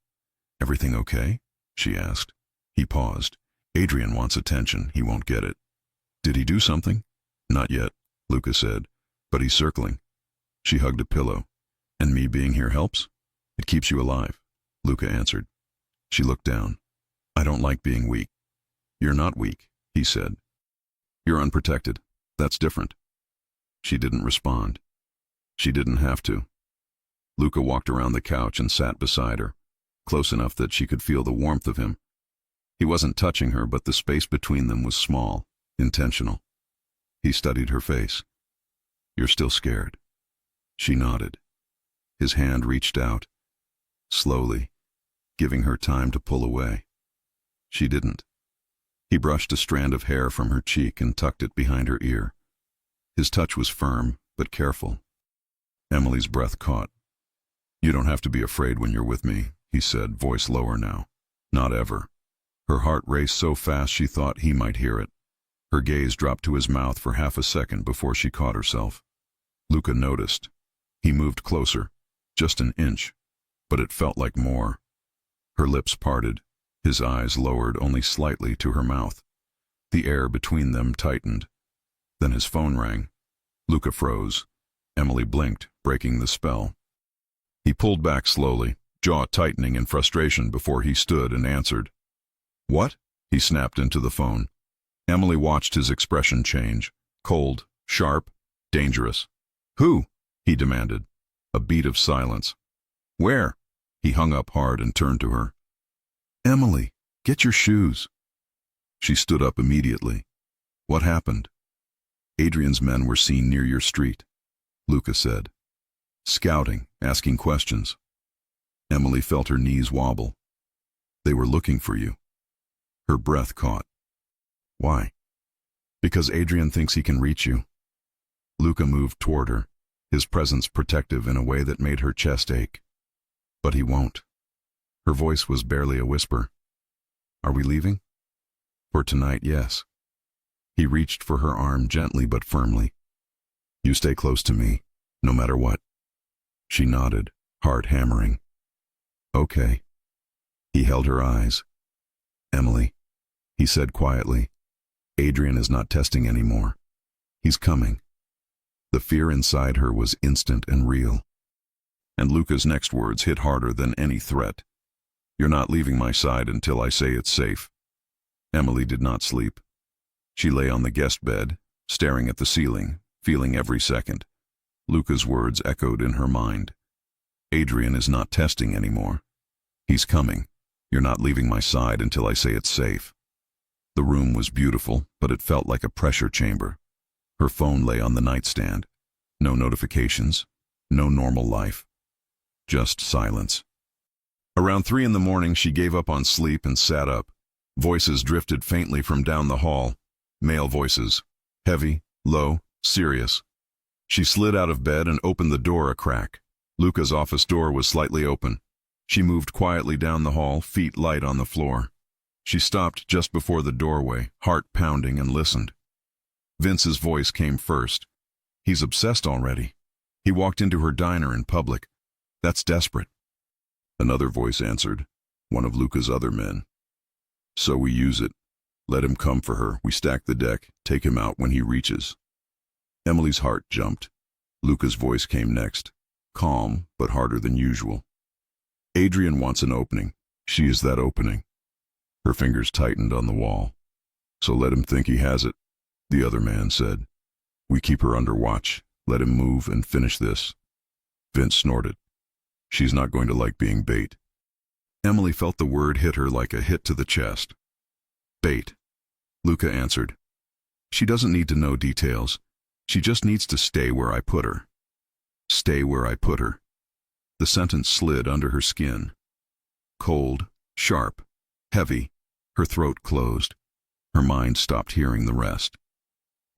"Everything okay?" she asked. He paused. "Adrian wants attention. He won't get it." "Did he do something?" "Not yet," Luca said, "but he's circling." She hugged a pillow. "And me being here helps?" "It keeps you alive," Luca answered. She looked down. "I don't like being weak." "You're not weak," he said. "You're unprotected. That's different." She didn't respond. She didn't have to. Luca walked around the couch and sat beside her, close enough that she could feel the warmth of him. He wasn't touching her, but the space between them was small, intentional. He studied her face. "You're still scared." She nodded. His hand reached out, slowly, giving her time to pull away. She didn't. He brushed a strand of hair from her cheek and tucked it behind her ear. His touch was firm, but careful. Emily's breath caught. "You don't have to be afraid when you're with me," he said, voice lower now. Not ever. Her heart raced so fast she thought he might hear it. Her gaze dropped to his mouth for half a second before she caught herself. Luca noticed. He moved closer, just an inch, but it felt like more. Her lips parted, his eyes lowered only slightly to her mouth. The air between them tightened. Then his phone rang. Luca froze. Emily blinked, breaking the spell. He pulled back slowly, jaw tightening in frustration before he stood and answered. What? He snapped into the phone. Emily watched his expression change. Cold, sharp, dangerous. Who? He demanded. A beat of silence. Where? He hung up hard and turned to her. Emily, get your shoes. She stood up immediately. What happened? Adrian's men were seen near your street, Luca said. Scouting, asking questions. Emily felt her knees wobble. They were looking for you. Her breath caught. Why? Because Adrian thinks he can reach you. Luca moved toward her, his presence protective in a way that made her chest ache. But he won't. Her voice was barely a whisper. Are we leaving? For tonight, yes. He reached for her arm gently but firmly. You stay close to me, no matter what. She nodded, heart hammering. Okay. He held her eyes. Emily, he said quietly, Adrian is not testing anymore. He's coming. The fear inside her was instant and real. And Luca's next words hit harder than any threat. You're not leaving my side until I say it's safe. Emily did not sleep. She lay on the guest bed, staring at the ceiling, feeling every second. Luca's words echoed in her mind. Adrian is not testing anymore. He's coming. You're not leaving my side until I say it's safe. The room was beautiful, but it felt like a pressure chamber. Her phone lay on the nightstand. No notifications, no normal life. Just silence. Around 3 in the morning, she gave up on sleep and sat up. Voices drifted faintly from down the hall. Male voices. Heavy, low, serious. She slid out of bed and opened the door a crack. Luca's office door was slightly open. She moved quietly down the hall, feet light on the floor. She stopped just before the doorway, heart pounding, and listened. Vince's voice came first. He's obsessed already. He walked into her diner in public. That's desperate. Another voice answered, one of Luca's other men. So we use it. Let him come for her. We stack the deck, take him out when he reaches. Emily's heart jumped. Luca's voice came next, calm but harder than usual. Adrian wants an opening. She is that opening. Her fingers tightened on the wall. So let him think he has it, the other man said. We keep her under watch. Let him move and finish this. Vince snorted. She's not going to like being bait. Emily felt the word hit her like a hit to the chest. Bait. Luca answered. She doesn't need to know details. She just needs to stay where I put her. Stay where I put her. The sentence slid under her skin. Cold, sharp, heavy. Her throat closed. Her mind stopped hearing the rest.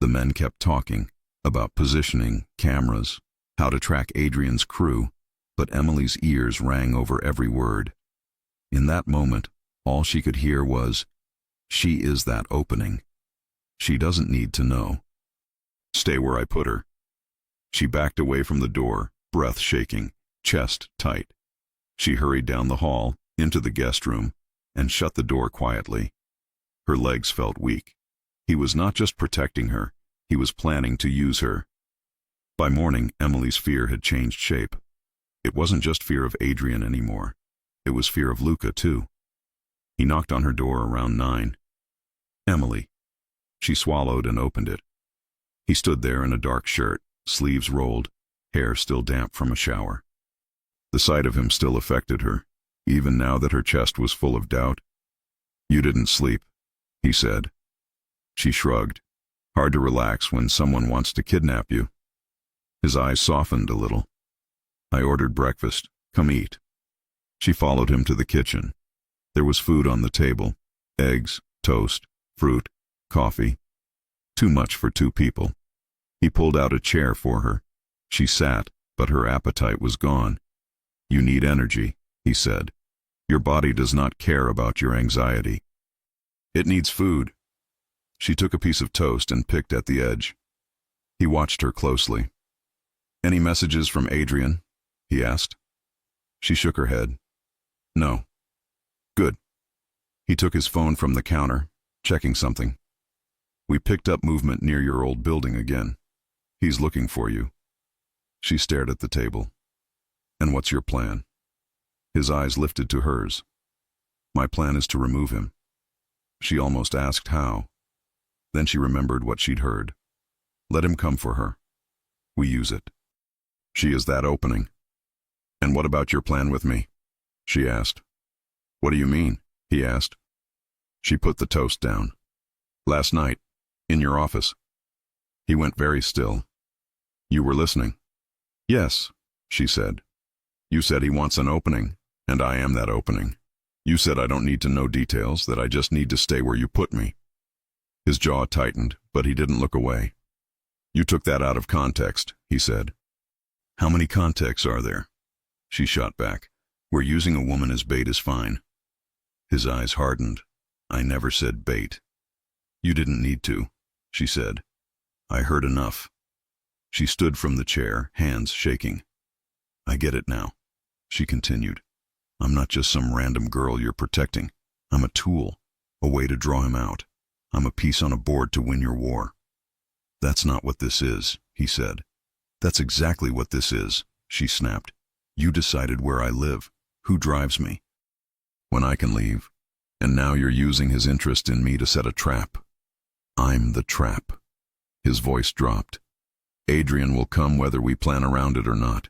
The men kept talking about positioning, cameras, how to track Adrian's crew, but Emily's ears rang over every word. In that moment, all she could hear was, she is that opening. She doesn't need to know. Stay where I put her. She backed away from the door, breath shaking, chest tight. She hurried down the hall, into the guest room, and shut the door quietly. Her legs felt weak. He was not just protecting her, he was planning to use her. By morning, Emily's fear had changed shape. It wasn't just fear of Adrian anymore. It was fear of Luca, too. He knocked on her door around 9. Emily. She swallowed and opened it. He stood there in a dark shirt, sleeves rolled, hair still damp from a shower. The sight of him still affected her, even now that her chest was full of doubt. You didn't sleep, he said. She shrugged. Hard to relax when someone wants to kidnap you. His eyes softened a little. I ordered breakfast. Come eat. She followed him to the kitchen. There was food on the table. Eggs, toast, fruit, coffee. Too much for 2 people. He pulled out a chair for her. She sat, but her appetite was gone. You need energy, he said. Your body does not care about your anxiety. It needs food. She took a piece of toast and picked at the edge. He watched her closely. Any messages from Adrian? He asked. She shook her head. No. Good. He took his phone from the counter, checking something. We picked up movement near your old building again. He's looking for you. She stared at the table. And what's your plan? His eyes lifted to hers. My plan is to remove him. She almost asked how. Then she remembered what she'd heard. Let him come for her. We use it. She is that opening. And what about your plan with me? She asked. What do you mean? He asked. She put the toast down. Last night, in your office. He went very still. You were listening. Yes, she said. You said he wants an opening, and I am that opening. You said I don't need to know details, that I just need to stay where you put me. His jaw tightened, but he didn't look away. You took that out of context, he said. How many contexts are there? She shot back. Where using a woman as bait is fine. His eyes hardened. I never said bait. You didn't need to, she said. I heard enough. She stood from the chair, hands shaking. I get it now, she continued. I'm not just some random girl you're protecting. I'm a tool, a way to draw him out. I'm a piece on a board to win your war. That's not what this is, he said. That's exactly what this is, she snapped. You decided where I live, who drives me, when I can leave, and now you're using his interest in me to set a trap. I'm the trap. His voice dropped. Adrian will come whether we plan around it or not.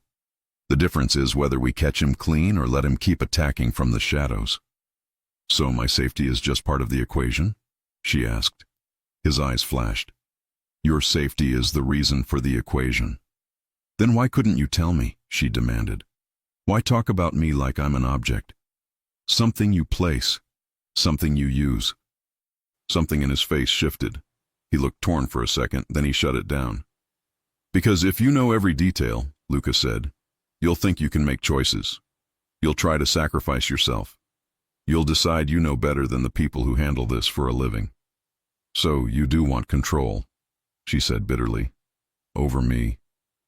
The difference is whether we catch him clean or let him keep attacking from the shadows. So my safety is just part of the equation? She asked. His eyes flashed. Your safety is the reason for the equation. Then why couldn't you tell me? She demanded. Why talk about me like I'm an object? Something you place, something you use. Something in his face shifted. He looked torn for a second, then he shut it down. Because if you know every detail, Lucas said, you'll think you can make choices. You'll try to sacrifice yourself. You'll decide you know better than the people who handle this for a living. So you do want control, she said bitterly. Over me,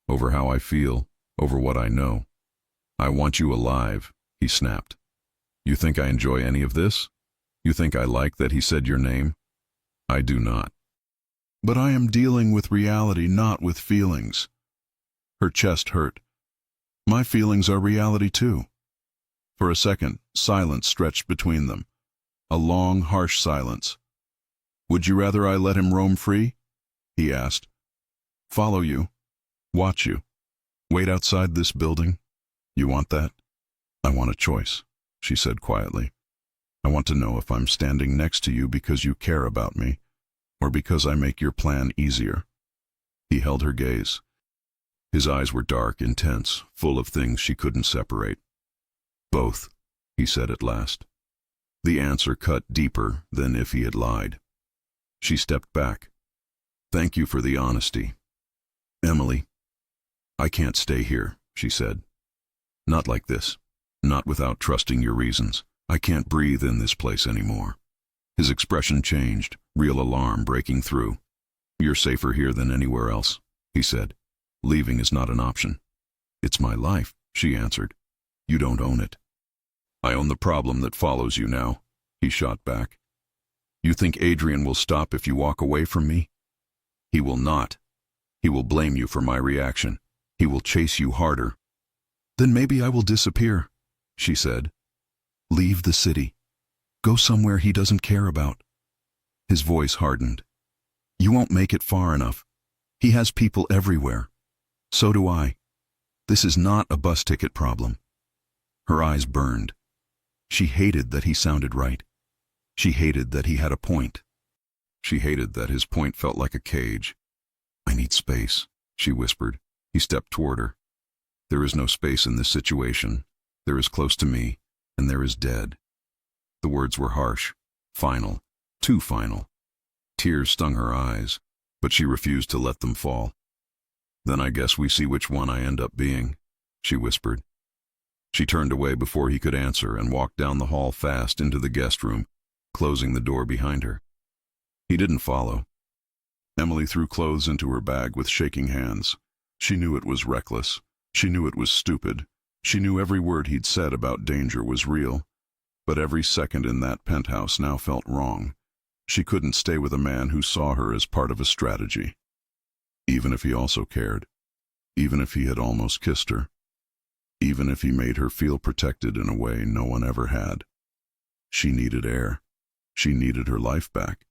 over how I feel, over what I know. I want you alive, he snapped. You think I enjoy any of this? You think I like that he said your name? I do not. But I am dealing with reality, not with feelings. Her chest hurt. My feelings are reality too. For a second, silence stretched between them. A long, harsh silence. Would you rather I let him roam free? He asked. Follow you. Watch you. Wait outside this building? You want that? I want a choice, she said quietly. I want to know if I'm standing next to you because you care about me, or because I make your plan easier. He held her gaze. His eyes were dark, intense, full of things she couldn't separate. Both, he said at last. The answer cut deeper than if he had lied. She stepped back. Thank you for the honesty. Emily, I can't stay here, she said. Not like this. Not without trusting your reasons. I can't breathe in this place anymore. His expression changed, real alarm breaking through. You're safer here than anywhere else, he said. Leaving is not an option. It's my life, she answered. You don't own it. I own the problem that follows you now, he shot back. You think Adrian will stop if you walk away from me? He will not. He will blame you for my reaction. He will chase you harder. Then maybe I will disappear, she said. Leave the city. Go somewhere he doesn't care about. His voice hardened. You won't make it far enough. He has people everywhere. So do I. This is not a bus ticket problem. Her eyes burned. She hated that he sounded right. She hated that he had a point. She hated that his point felt like a cage. I need space, she whispered. He stepped toward her. There is no space in this situation. There is close to me, and there is dead. The words were harsh, final, too final. Tears stung her eyes, but she refused to let them fall. Then I guess we see which one I end up being, she whispered. She turned away before he could answer and walked down the hall fast into the guest room, closing the door behind her. He didn't follow. Emily threw clothes into her bag with shaking hands. She knew it was reckless. She knew it was stupid. She knew every word he'd said about danger was real. But every second in that penthouse now felt wrong. She couldn't stay with a man who saw her as part of a strategy. Even if he also cared. Even if he had almost kissed her. Even if he made her feel protected in a way no one ever had. She needed air. She needed her life back,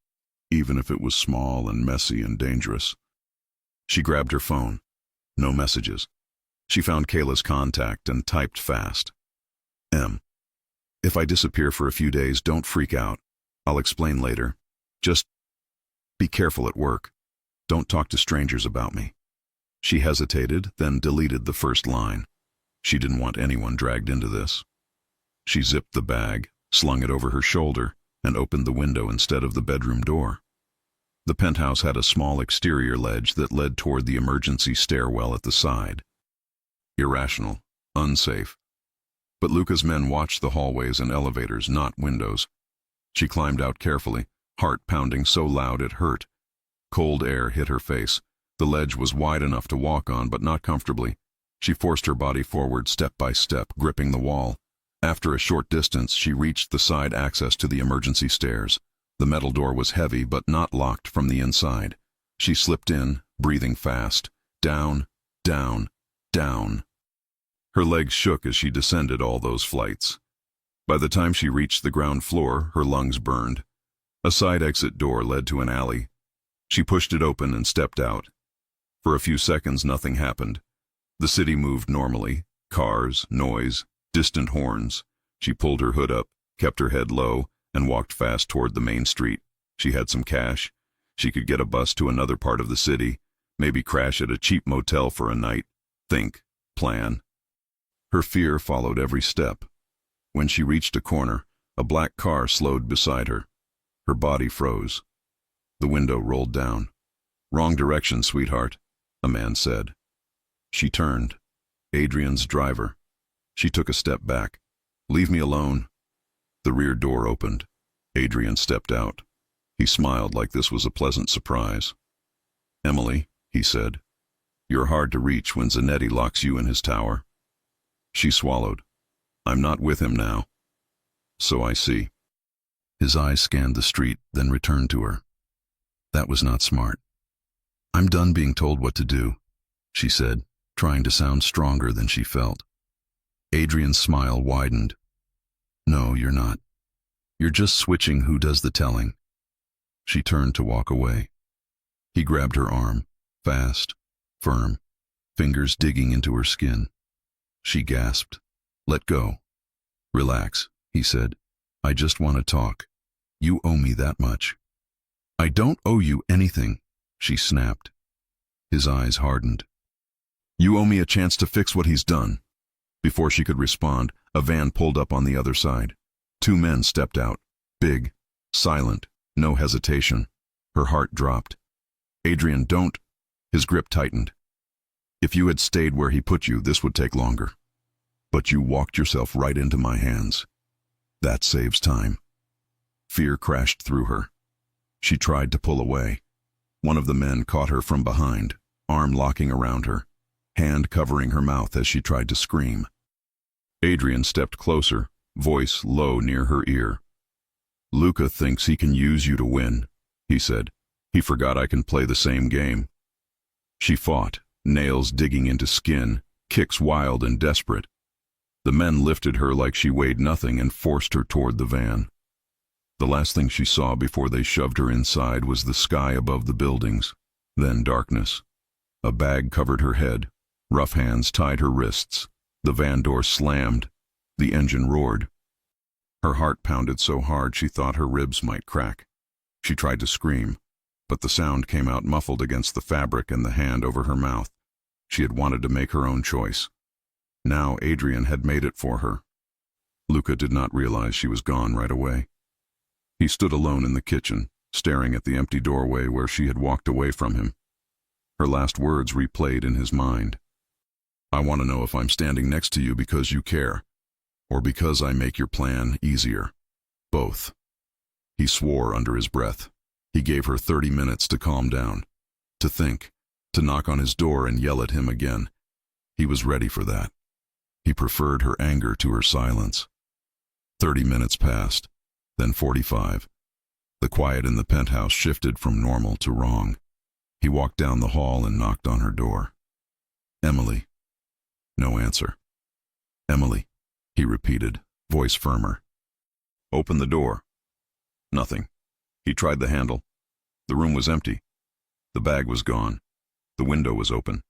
even if it was small and messy and dangerous. She grabbed her phone. No messages. She found Kayla's contact and typed fast. If I disappear for a few days, don't freak out. I'll explain later. Just be careful at work. Don't talk to strangers about me. She hesitated, then deleted the first line. She didn't want anyone dragged into this. She zipped the bag, slung it over her shoulder, and opened the window instead of the bedroom door. The penthouse had a small exterior ledge that led toward the emergency stairwell at the side. Irrational, unsafe. But Luca's men watched the hallways and elevators, not windows. She climbed out carefully, heart pounding so loud it hurt. Cold air hit her face. The ledge was wide enough to walk on, but not comfortably. She forced her body forward step by step, gripping the wall. After a short distance, she reached the side access to the emergency stairs. The metal door was heavy, but not locked from the inside. She slipped in, breathing fast. Down, down, down. Her legs shook as she descended all those flights. By the time she reached the ground floor, her lungs burned. A side exit door led to an alley. She pushed it open and stepped out. For a few seconds, nothing happened. The city moved normally. Cars, noise, distant horns. She pulled her hood up, kept her head low, and walked fast toward the main street. She had some cash. She could get a bus to another part of the city, maybe crash at a cheap motel for a night. Think, plan. Her fear followed every step. When she reached a corner, a black car slowed beside her. Her body froze. The window rolled down. "Wrong direction, sweetheart," a man said. She turned. Adrian's driver. She took a step back. "Leave me alone." The rear door opened. Adrian stepped out. He smiled like this was a pleasant surprise. "Emily," he said, "you're hard to reach when Zanetti locks you in his tower." She swallowed. "I'm not with him now." "So I see." His eyes scanned the street, then returned to her. "That was not smart." "I'm done being told what to do," she said, trying to sound stronger than she felt. Adrian's smile widened. "No, you're not. You're just switching who does the telling." She turned to walk away. He grabbed her arm, fast, firm, fingers digging into her skin. She gasped. "Let go." "Relax," he said. "I just want to talk. You owe me that much." "I don't owe you anything," she snapped. His eyes hardened. "You owe me a chance to fix what he's done." Before she could respond, a van pulled up on the other side. 2 men stepped out, big, silent, no hesitation. Her heart dropped. "Adrian, don't." His grip tightened. "If you had stayed where he put you, this would take longer. But you walked yourself right into my hands. That saves time." Fear crashed through her. She tried to pull away. One of the men caught her from behind, arm locking around her, hand covering her mouth as she tried to scream. Adrian stepped closer, voice low near her ear. "Luca thinks he can use you to win," he said. "He forgot I can play the same game." She fought, nails digging into skin, kicks wild and desperate. The men lifted her like she weighed nothing and forced her toward the van. The last thing she saw before they shoved her inside was the sky above the buildings, then darkness. A bag covered her head. Rough hands tied her wrists. The van door slammed. The engine roared. Her heart pounded so hard she thought her ribs might crack. She tried to scream, but the sound came out muffled against the fabric and the hand over her mouth. She had wanted to make her own choice. Now Adrian had made it for her. Luca did not realize she was gone right away. He stood alone in the kitchen, staring at the empty doorway where she had walked away from him. Her last words replayed in his mind. "I want to know if I'm standing next to you because you care, or because I make your plan easier? Both. He swore under his breath. He gave her 30 minutes to calm down, to think, to knock on his door and yell at him again. He was ready for that. He preferred her anger to her silence. 30 minutes passed, then 45. The quiet in the penthouse shifted from normal to wrong. He walked down the hall and knocked on her door. Emily. No answer. Emily, he repeated, voice firmer. Open the door. Nothing. He tried the handle. The room was empty. The bag was gone. The window was open.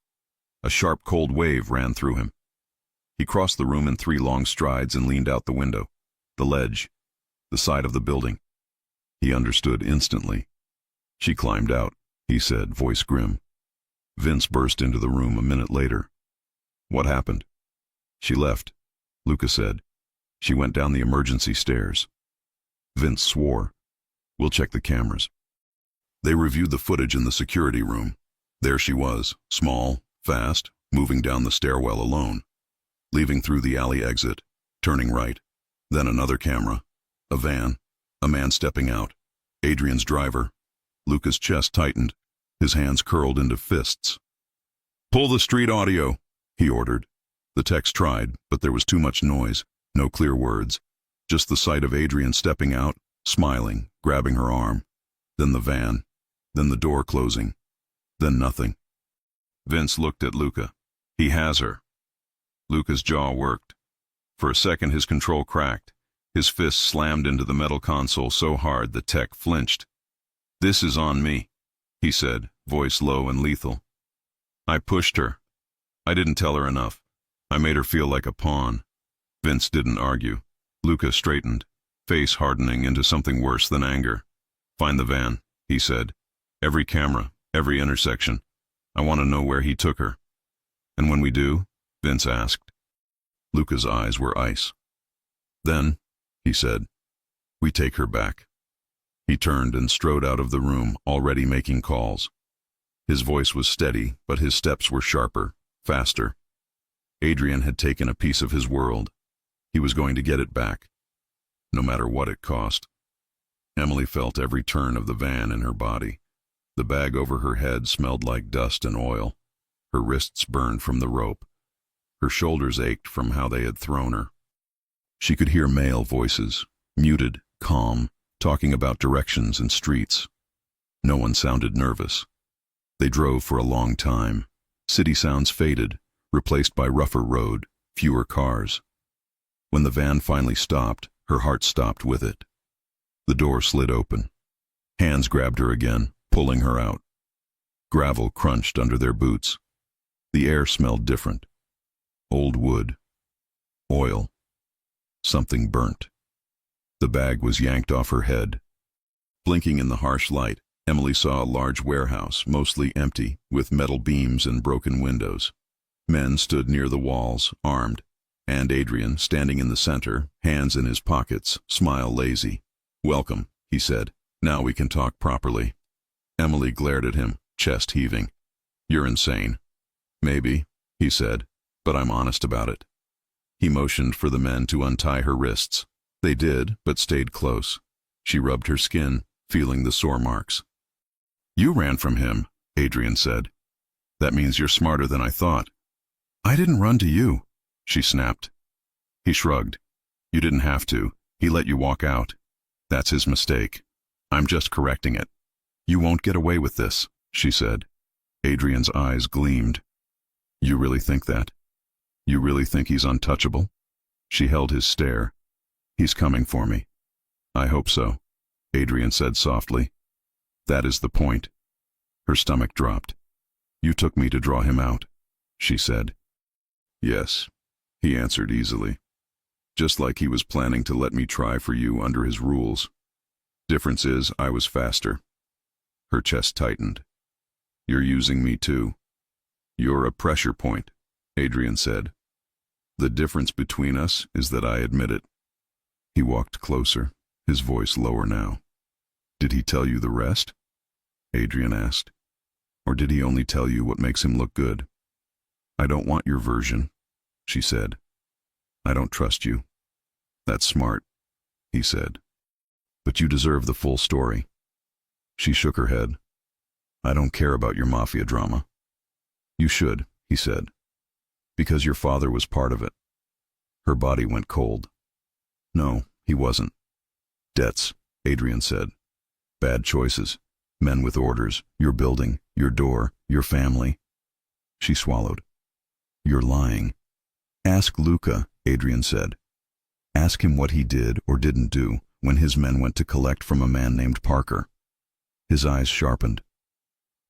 A sharp, cold wave ran through him. He crossed the room in 3 long strides and leaned out the window, the ledge, the side of the building. He understood instantly. She climbed out, he said, voice grim. Vince burst into the room a minute later. What happened? She left, Luca said. She went down the emergency stairs. Vince swore. We'll check the cameras. They reviewed the footage in the security room. There she was, small, fast, moving down the stairwell alone. Leaving through the alley exit, turning right. Then another camera. A van. A man stepping out. Adrian's driver. Luca's chest tightened. His hands curled into fists. Pull the street audio, he ordered. The techs tried, but there was too much noise. No clear words. Just the sight of Adrian stepping out, smiling, grabbing her arm. Then the van. Then the door closing. Then nothing. Vince looked at Luca. He has her. Luca's jaw worked. For a second his control cracked. His fist slammed into the metal console so hard the tech flinched. This is on me, he said, voice low and lethal. I pushed her. I didn't tell her enough. I made her feel like a pawn. Vince didn't argue. Luca straightened, face hardening into something worse than anger. Find the van, he said. Every camera, every intersection. I want to know where he took her. And when we do? Vince asked. Luca's eyes were ice. Then, he said, we take her back. He turned and strode out of the room, already making calls. His voice was steady, but his steps were sharper, faster. Adrian had taken a piece of his world. He was going to get it back, no matter what it cost. Emily felt every turn of the van in her body. The bag over her head smelled like dust and oil. Her wrists burned from the rope. Her shoulders ached from how they had thrown her. She could hear male voices, muted, calm, talking about directions and streets. No one sounded nervous. They drove for a long time. City sounds faded, replaced by rougher road, fewer cars. When the van finally stopped, her heart stopped with it. The door slid open. Hands grabbed her again, pulling her out. Gravel crunched under their boots. The air smelled different. Old wood. Oil. Something burnt. The bag was yanked off her head. Blinking in the harsh light, Emily saw a large warehouse, mostly empty, with metal beams and broken windows. Men stood near the walls, armed, and Adrian, standing in the center, hands in his pockets, smile lazy. Welcome, he said. Now we can talk properly. Emily glared at him, chest heaving. You're insane. Maybe, he said, but I'm honest about it. He motioned for the men to untie her wrists. They did, but stayed close. She rubbed her skin, feeling the sore marks. You ran from him, Adrian said. That means you're smarter than I thought. I didn't run to you, she snapped. He shrugged. You didn't have to. He let you walk out. That's his mistake. I'm just correcting it. You won't get away with this, she said. Adrian's eyes gleamed. You really think that? You really think he's untouchable? She held his stare. He's coming for me. I hope so, Adrian said softly. That is the point. Her stomach dropped. You took me to draw him out, she said. Yes, he answered easily. Just like he was planning to let me try for you under his rules. Difference is, I was faster. Her chest tightened. You're using me too. You're a pressure point, Adrian said. The difference between us is that I admit it. He walked closer, his voice lower now. Did he tell you the rest? Adrian asked. Or did he only tell you what makes him look good? I don't want your version, she said. I don't trust you. That's smart, he said. But you deserve the full story. She shook her head. I don't care about your mafia drama. You should, he said. Because your father was part of it. Her body went cold. No, he wasn't. Debts, Adrian said. Bad choices. Men with orders, your building, your door, your family. She swallowed. You're lying. Ask Luca, Adrian said. Ask him what he did or didn't do when his men went to collect from a man named Parker. His eyes sharpened.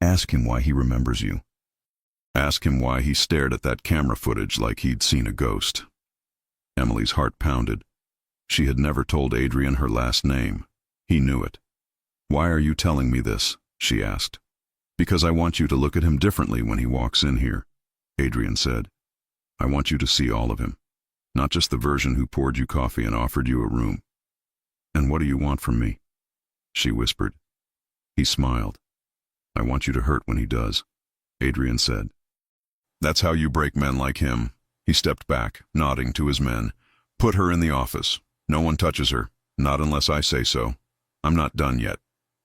Ask him why he remembers you. Ask him why he stared at that camera footage like he'd seen a ghost. Emily's heart pounded. She had never told Adrian her last name. He knew it. Why are you telling me this? She asked. Because I want you to look at him differently when he walks in here, Adrian said. I want you to see all of him, not just the version who poured you coffee and offered you a room. And what do you want from me? She whispered. He smiled. I want you to hurt when he does, Adrian said. That's how you break men like him. He stepped back, nodding to his men. Put her in the office. No one touches her, not unless I say so. I'm not done yet.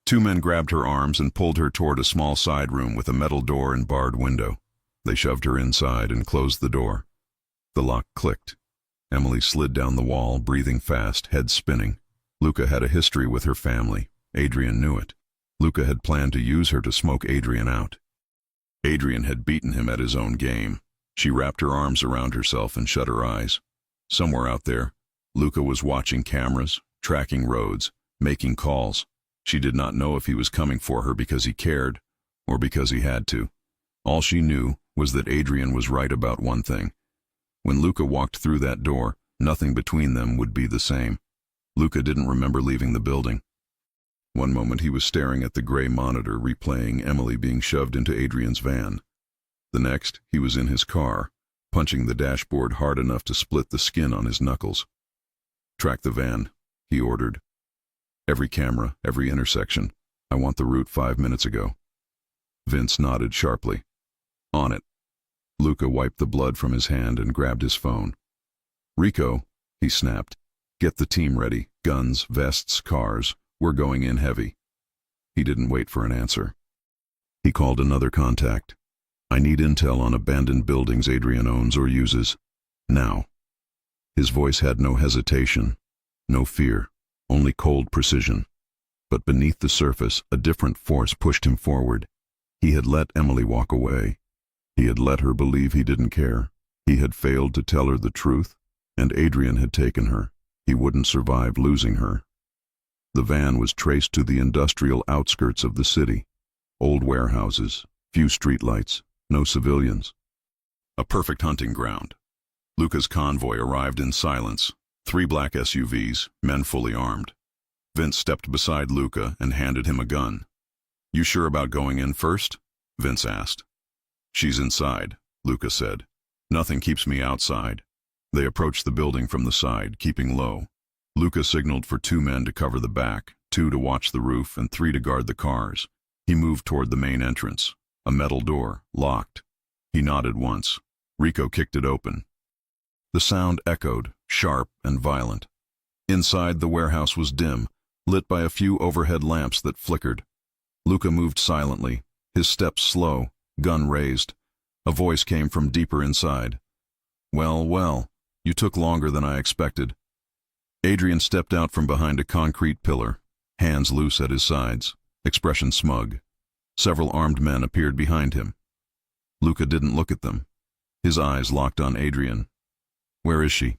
2 men grabbed her arms and pulled her toward a small side room with a metal door and barred window. They shoved her inside and closed the door. The lock clicked. Emily slid down the wall, breathing fast, head spinning. Luca had a history with her family. Adrian knew it. Luca had planned to use her to smoke Adrian out. Adrian had beaten him at his own game. She wrapped her arms around herself and shut her eyes. Somewhere out there, Luca was watching cameras, tracking roads, making calls. She did not know if he was coming for her because he cared or because he had to. All she knew was that Adrian was right about one thing. When Luca walked through that door, nothing between them would be the same. Luca didn't remember leaving the building. One moment he was staring at the gray monitor replaying Emily being shoved into Adrian's van. The next, he was in his car, punching the dashboard hard enough to split the skin on his knuckles. Track the van, he ordered. Every camera, every intersection. I want the route 5 minutes ago. Vince nodded sharply. On it. Luca wiped the blood from his hand and grabbed his phone. Rico, he snapped. Get the team ready. Guns, vests, cars. We're going in heavy. He didn't wait for an answer. He called another contact. I need intel on abandoned buildings Adrian owns or uses. Now. His voice had no hesitation, no fear, only cold precision. But beneath the surface, a different force pushed him forward. He had let Emily walk away. He had let her believe he didn't care. He had failed to tell her the truth, and Adrian had taken her. He wouldn't survive losing her. The van was traced to the industrial outskirts of the city. Old warehouses, few streetlights, no civilians. A perfect hunting ground. Luca's convoy arrived in silence. 3 black SUVs, men fully armed. Vince stepped beside Luca and handed him a gun. You sure about going in first? Vince asked. She's inside, Luca said. Nothing keeps me outside. They approached the building from the side, keeping low. Luca signaled for 2 men to cover the back, 2 to watch the roof, and 3 to guard the cars. He moved toward the main entrance, a metal door, locked. He nodded once. Rico kicked it open. The sound echoed, sharp and violent. Inside, the warehouse was dim, lit by a few overhead lamps that flickered. Luca moved silently, his steps slow, gun raised. A voice came from deeper inside. Well, well, you took longer than I expected. Adrian stepped out from behind a concrete pillar, hands loose at his sides, expression smug. Several armed men appeared behind him. Luca didn't look at them. His eyes locked on Adrian. Where is she?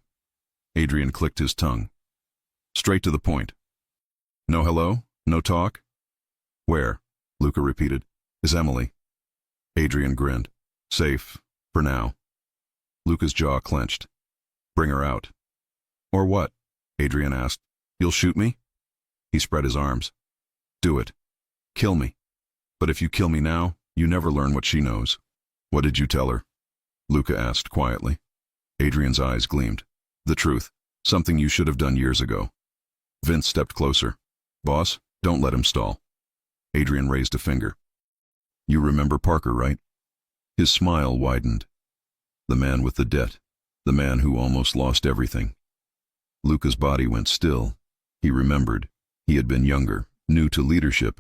Adrian clicked his tongue. Straight to the point. No hello? No talk? Where? Luca repeated. Is Emily? Adrian grinned. Safe, for now. Luca's jaw clenched. Bring her out. Or what? Adrian asked. You'll shoot me? He spread his arms. Do it. Kill me. But if you kill me now, you never learn what she knows. What did you tell her? Luca asked quietly. Adrian's eyes gleamed. The truth. Something you should have done years ago. Vince stepped closer. Boss, don't let him stall. Adrian raised a finger. You remember Parker, right? His smile widened. The man with the debt. The man who almost lost everything. Luca's body went still. He remembered. He had been younger, new to leadership.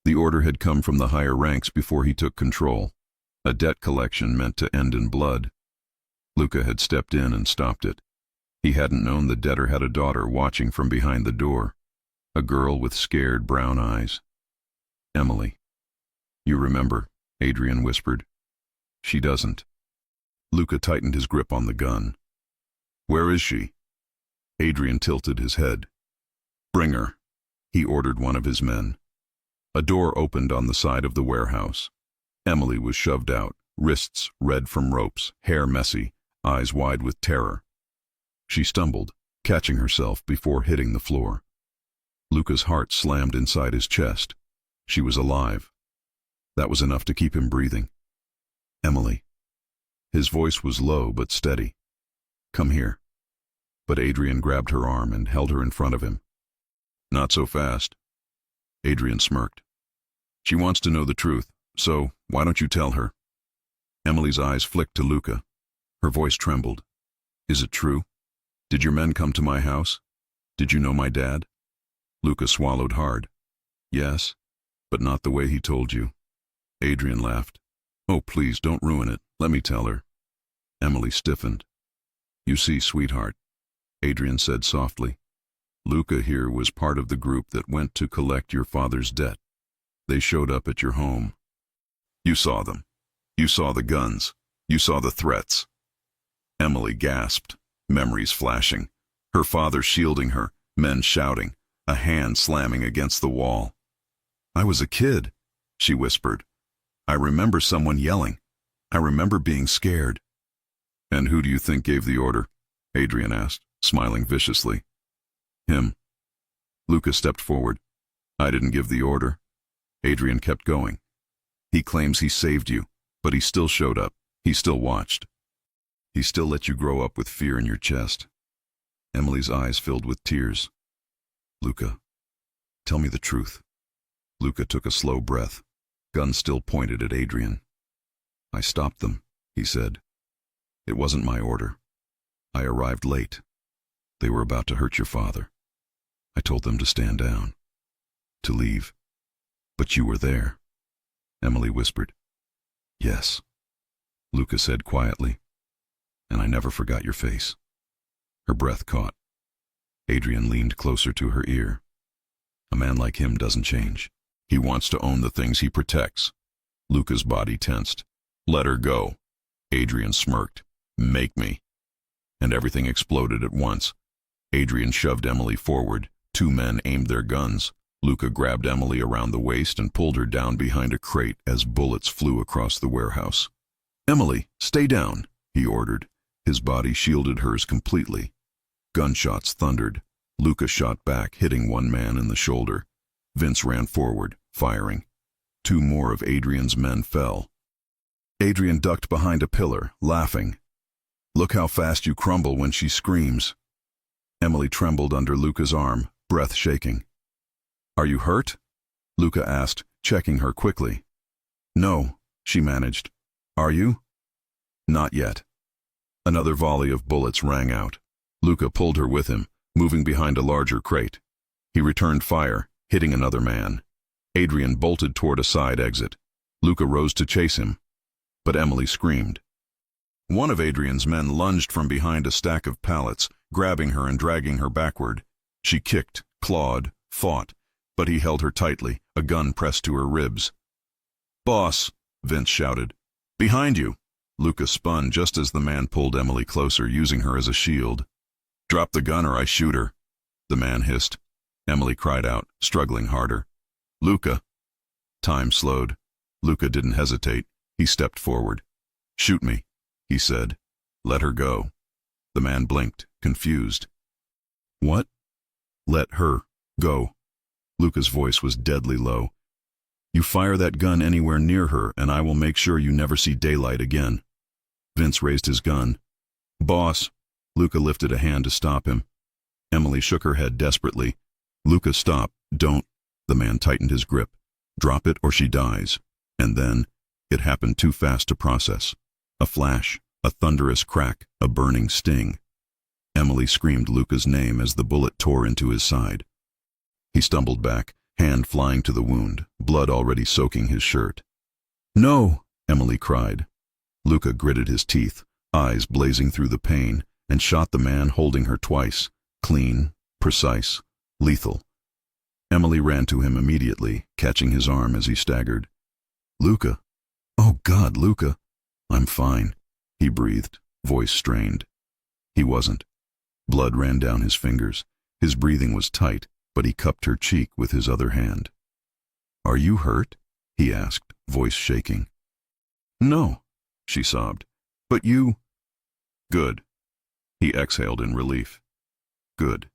The order had come from the higher ranks before he took control. A debt collection meant to end in blood. Luca had stepped in and stopped it. He hadn't known the debtor had a daughter watching from behind the door, a girl with scared brown eyes. Emily. You remember, Adrian whispered. She doesn't. Luca tightened his grip on the gun. Where is she? Adrian tilted his head. Bring her, he ordered one of his men. A door opened on the side of the warehouse. Emily was shoved out, wrists red from ropes, hair messy, eyes wide with terror. She stumbled, catching herself before hitting the floor. Luca's heart slammed inside his chest. She was alive. That was enough to keep him breathing. Emily. His voice was low but steady. Come here. But Adrian grabbed her arm and held her in front of him. Not so fast. Adrian smirked. She wants to know the truth, so why don't you tell her? Emily's eyes flicked to Luca. Her voice trembled. Is it true? Did your men come to my house? Did you know my dad? Luca swallowed hard. Yes, but not the way he told you. Adrian laughed. Oh, please, don't ruin it. Let me tell her. Emily stiffened. You see, sweetheart, Adrian said softly, Luca here was part of the group that went to collect your father's debt. They showed up at your home. You saw them. You saw the guns. You saw the threats. Emily gasped, memories flashing. Her father shielding her, men shouting, a hand slamming against the wall. I was a kid, she whispered. I remember someone yelling. I remember being scared. And who do you think gave the order? Adrian asked, smiling viciously. Him. Luca stepped forward. I didn't give the order. Adrian kept going. He claims he saved you, but he still showed up. He still watched. He still let you grow up with fear in your chest. Emily's eyes filled with tears. Luca, tell me the truth. Luca took a slow breath, gun still pointed at Adrian. I stopped them, he said. It wasn't my order. I arrived late. They were about to hurt your father. I told them to stand down, to leave. But you were there, Emily whispered. Yes, Luca said quietly, and I never forgot your face. Her breath caught. Adrian leaned closer to her ear. A man like him doesn't change. He wants to own the things he protects. Luca's body tensed. Let her go. Adrian smirked. Make me. And everything exploded at once. Adrian shoved Emily forward. Two men aimed their guns. Luca grabbed Emily around the waist and pulled her down behind a crate as bullets flew across the warehouse. Emily, stay down, he ordered. His body shielded hers completely. Gunshots thundered. Luca shot back, hitting one man in the shoulder. Vince ran forward, firing. Two more of Adrian's men fell. Adrian ducked behind a pillar, laughing. Look how fast you crumble when she screams. Emily trembled under Luca's arm, breath shaking. Are you hurt? Luca asked, checking her quickly. No, she managed. Are you? Not yet. Another volley of bullets rang out. Luca pulled her with him, moving behind a larger crate. He returned fire, hitting another man. Adrian bolted toward a side exit. Luca rose to chase him, but Emily screamed. One of Adrian's men lunged from behind a stack of pallets, grabbing her and dragging her backward. She kicked, clawed, fought, but he held her tightly, a gun pressed to her ribs. Boss, Vince shouted. Behind you! Luca spun just as the man pulled Emily closer, using her as a shield. Drop the gun or I shoot her, the man hissed. Emily cried out, struggling harder. Luca. Time slowed. Luca didn't hesitate. He stepped forward. Shoot me, he said. Let her go. The man blinked, confused. What? Let her go. Luca's voice was deadly low. You fire that gun anywhere near her and I will make sure you never see daylight again. Vince raised his gun. Boss. Luca lifted a hand to stop him. Emily shook her head desperately. Luca, stop. Don't. The man tightened his grip. Drop it or she dies. And then, it happened too fast to process. A flash, a thunderous crack, a burning sting. Emily screamed Luca's name as the bullet tore into his side. He stumbled back, hand flying to the wound, blood already soaking his shirt. "No!" Emily cried. Luca gritted his teeth, eyes blazing through the pain, and shot the man holding her twice, clean, precise, lethal. Emily ran to him immediately, catching his arm as he staggered. "Luca! Oh God, Luca!" "I'm fine," he breathed, voice strained. He wasn't. Blood ran down his fingers. His breathing was tight, but he cupped her cheek with his other hand. "Are you hurt?" he asked, voice shaking. "No," she sobbed. "But you—" "Good." He exhaled in relief. "Good."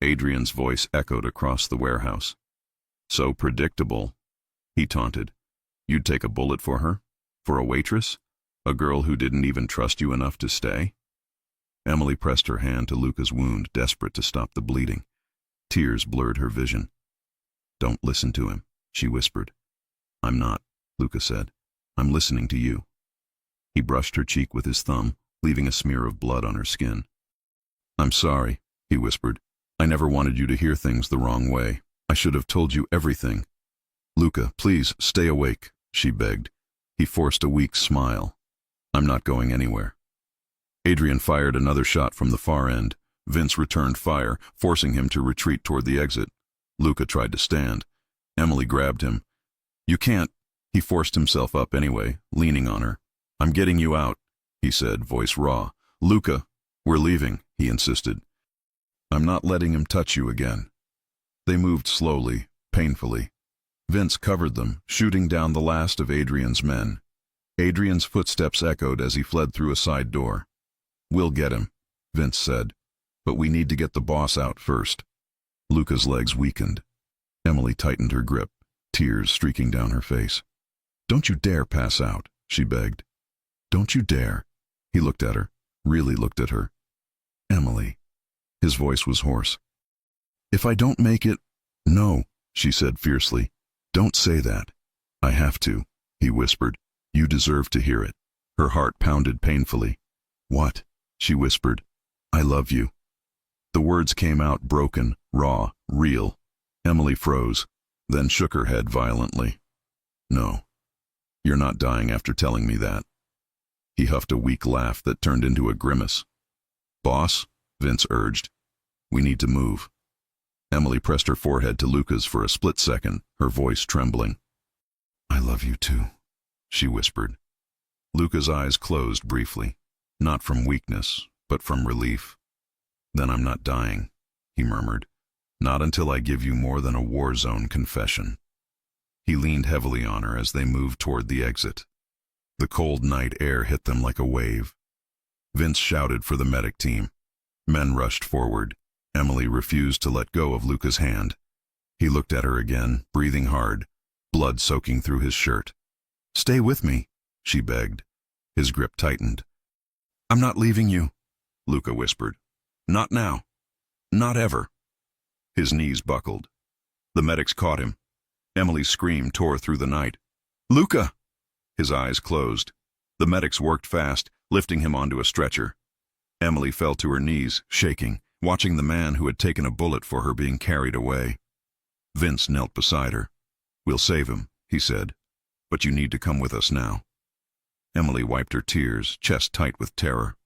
Adrian's voice echoed across the warehouse. "So predictable," he taunted. "You'd take a bullet for her? For a waitress? A girl who didn't even trust you enough to stay?" Emily pressed her hand to Luca's wound, desperate to stop the bleeding. Tears blurred her vision. "Don't listen to him," she whispered. "I'm not," Luca said. "I'm listening to you." He brushed her cheek with his thumb, leaving a smear of blood on her skin. "I'm sorry," he whispered. "I never wanted you to hear things the wrong way. I should have told you everything." "Luca, please, stay awake," she begged. He forced a weak smile. "I'm not going anywhere." Adrian fired another shot from the far end. Vince returned fire, forcing him to retreat toward the exit. Luca tried to stand. Emily grabbed him. "You can't." He forced himself up anyway, leaning on her. "I'm getting you out," he said, voice raw. "Luca, we're leaving," he insisted. "I'm not letting him touch you again." They moved slowly, painfully. Vince covered them, shooting down the last of Adrian's men. Adrian's footsteps echoed as he fled through a side door. "We'll get him," Vince said. "But we need to get the boss out first." Luca's legs weakened. Emily tightened her grip, tears streaking down her face. "Don't you dare pass out," she begged. "Don't you dare." He looked at her, really looked at her. "Emily." His voice was hoarse. "If I don't make it—" "No," she said fiercely. "Don't say that." "I have to," he whispered. "You deserve to hear it." Her heart pounded painfully. "What?" she whispered. "I love you." The words came out broken, raw, real. Emily froze, then shook her head violently. "No. You're not dying after telling me that." He huffed a weak laugh that turned into a grimace. "Boss," Vince urged. "We need to move." Emily pressed her forehead to Luca's for a split second, her voice trembling. "I love you too," she whispered. Luca's eyes closed briefly, not from weakness, but from relief. "Then I'm not dying," he murmured. "Not until I give you more than a war zone confession." He leaned heavily on her as they moved toward the exit. The cold night air hit them like a wave. Vince shouted for the medic team. Men rushed forward. Emily refused to let go of Luca's hand. He looked at her again, breathing hard, blood soaking through his shirt. "Stay with me," she begged. His grip tightened. "I'm not leaving you," Luca whispered. "Not now. Not ever." His knees buckled. The medics caught him. Emily's scream tore through the night. "Luca!" His eyes closed. The medics worked fast, lifting him onto a stretcher. Emily fell to her knees, shaking, watching the man who had taken a bullet for her being carried away. Vince knelt beside her. "We'll save him," he said. "But you need to come with us now." Emily wiped her tears, chest tight with terror.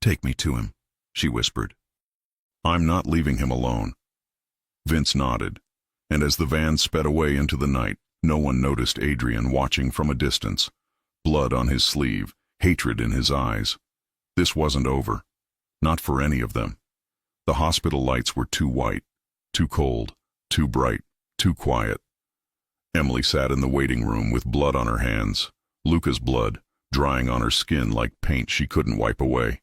"Take me to him," she whispered. "I'm not leaving him alone." Vince nodded, and as the van sped away into the night, no one noticed Adrian watching from a distance, blood on his sleeve, hatred in his eyes. This wasn't over. Not for any of them. The hospital lights were too white, too cold, too bright, too quiet. Emily sat in the waiting room with blood on her hands, Luca's blood, drying on her skin like paint she couldn't wipe away.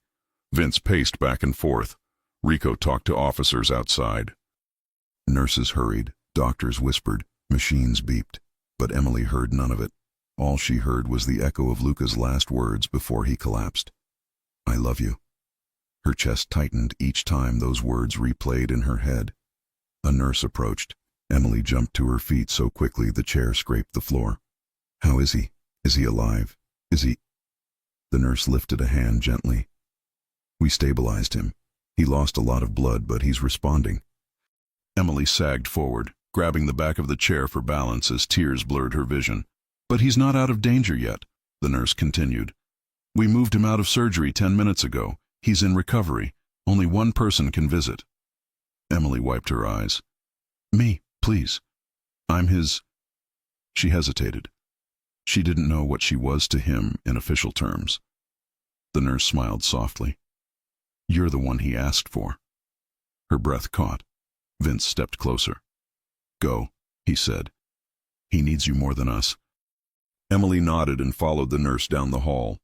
Vince paced back and forth. Rico talked to officers outside. Nurses hurried, doctors whispered, machines beeped, but Emily heard none of it. All she heard was the echo of Luca's last words before he collapsed. "I love you." Her chest tightened each time those words replayed in her head. A nurse approached. Emily jumped to her feet so quickly the chair scraped the floor. "How is he? Is he alive? Is he—" The nurse lifted a hand gently. "We stabilized him," He lost a lot of blood, but he's responding. Emily sagged forward, grabbing the back of the chair for balance as tears blurred her vision. But he's not out of danger yet, the nurse continued. We moved him out of surgery 10 minutes ago. He's in recovery. Only one person can visit. Emily wiped her eyes. Me, please. I'm his... She hesitated. She didn't know what she was to him in official terms. The nurse smiled softly. You're the one he asked for. Her breath caught. Vince stepped closer. Go, he said. He needs you more than us. Emily nodded and followed the nurse down the hall.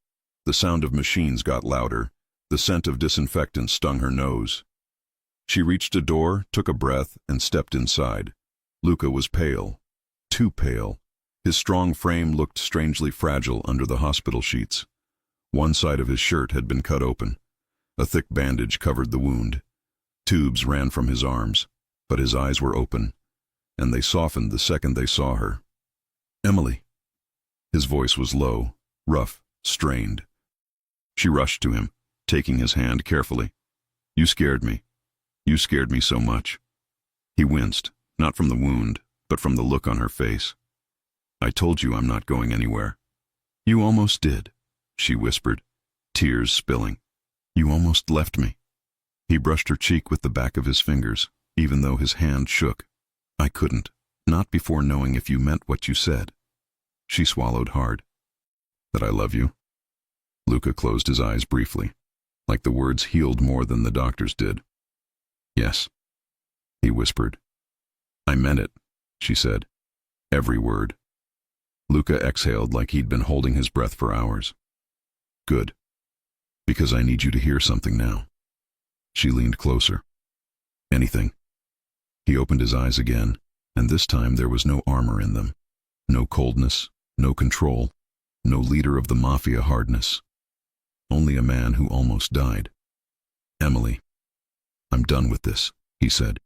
The sound of machines got louder. The scent of disinfectant stung her nose. She reached a door, took a breath, and stepped inside. Luca was pale. Too pale. His strong frame looked strangely fragile under the hospital sheets. One side of his shirt had been cut open. A thick bandage covered the wound. Tubes ran from his arms, but his eyes were open, and they softened the second they saw her. Emily. His voice was low, rough, strained. She rushed to him, taking his hand carefully. You scared me. You scared me so much. He winced, not from the wound, but from the look on her face. I told you I'm not going anywhere. You almost did, she whispered, tears spilling. You almost left me. He brushed her cheek with the back of his fingers, even though his hand shook. I couldn't, not before knowing if you meant what you said. She swallowed hard. That I love you? Luca closed his eyes briefly, like the words healed more than the doctors did. Yes, he whispered. I meant it, she said. Every word. Luca exhaled like he'd been holding his breath for hours. Good. Because I need you to hear something now. She leaned closer. Anything. He opened his eyes again, and this time there was no armor in them. No coldness, no control, no leader of the MAFIA hardness. Only a man who almost died. Emily. I'm done with this, he said.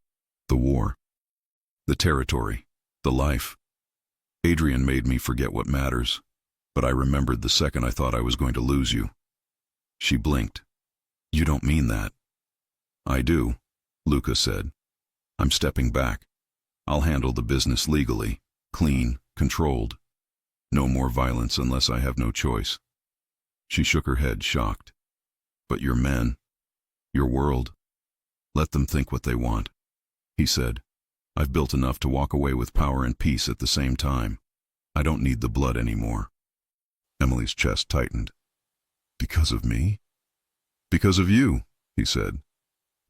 The war. The territory. The life. Adrian made me forget what matters, but I remembered the second I thought I was going to lose you. She blinked. You don't mean that. I do, Luca said. I'm stepping back. I'll handle the business legally, clean, controlled. No more violence unless I have no choice. She shook her head, shocked. But your men, your world, let them think what they want, he said. I've built enough to walk away with power and peace at the same time. I don't need the blood anymore. Emily's chest tightened. Because of me? Because of you, he said.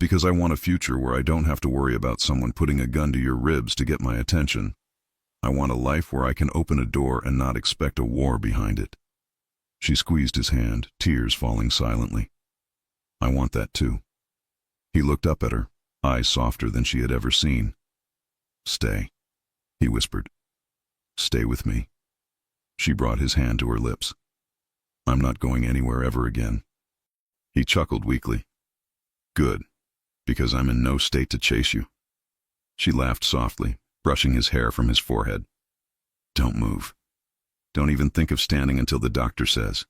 Because I want a future where I don't have to worry about someone putting a gun to your ribs to get my attention. I want a life where I can open a door and not expect a war behind it. She squeezed his hand, tears falling silently. I want that too. He looked up at her, eyes softer than she had ever seen. Stay, he whispered. Stay with me. She brought his hand to her lips. I'm not going anywhere ever again. He chuckled weakly. Good, because I'm in no state to chase you. She laughed softly, brushing his hair from his forehead. Don't move. Don't even think of standing until the doctor says.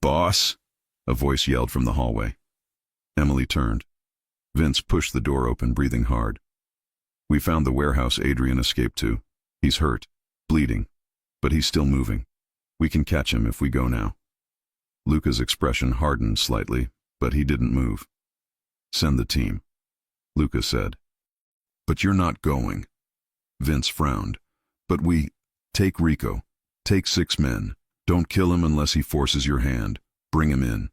Boss, a voice yelled from the hallway. Emily turned. Vince pushed the door open, breathing hard. We found the warehouse Adrian escaped to. He's hurt, bleeding, but he's still moving. We can catch him if we go now. Luca's expression hardened slightly, but he didn't move. Send the team, Luca said. But you're not going. Vince frowned. But take Rico. Take 6 men. Don't kill him unless he forces your hand. Bring him in.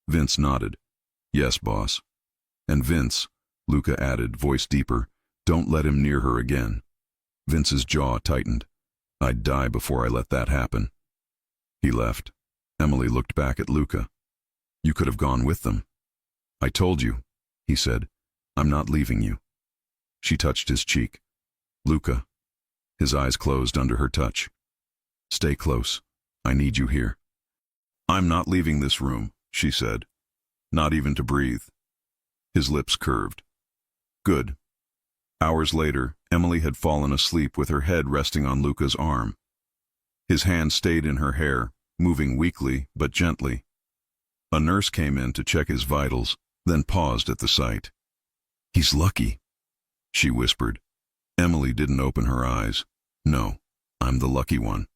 Vince nodded. Yes, boss. And Vince, Luca added, voice deeper, don't let him near her again. Vince's jaw tightened. I'd die before I let that happen. He left. Emily looked back at Luca. You could have gone with them. I told you, he said. I'm not leaving you. She touched his cheek. Luca. His eyes closed under her touch. Stay close. I need you here. I'm not leaving this room, she said. Not even to breathe. His lips curved. Good. Hours later, Emily had fallen asleep with her head resting on Luca's arm. His hand stayed in her hair, moving weakly but gently. A nurse came in to check his vitals, then paused at the sight. "He's lucky," she whispered. Emily didn't open her eyes. "No, I'm the lucky one."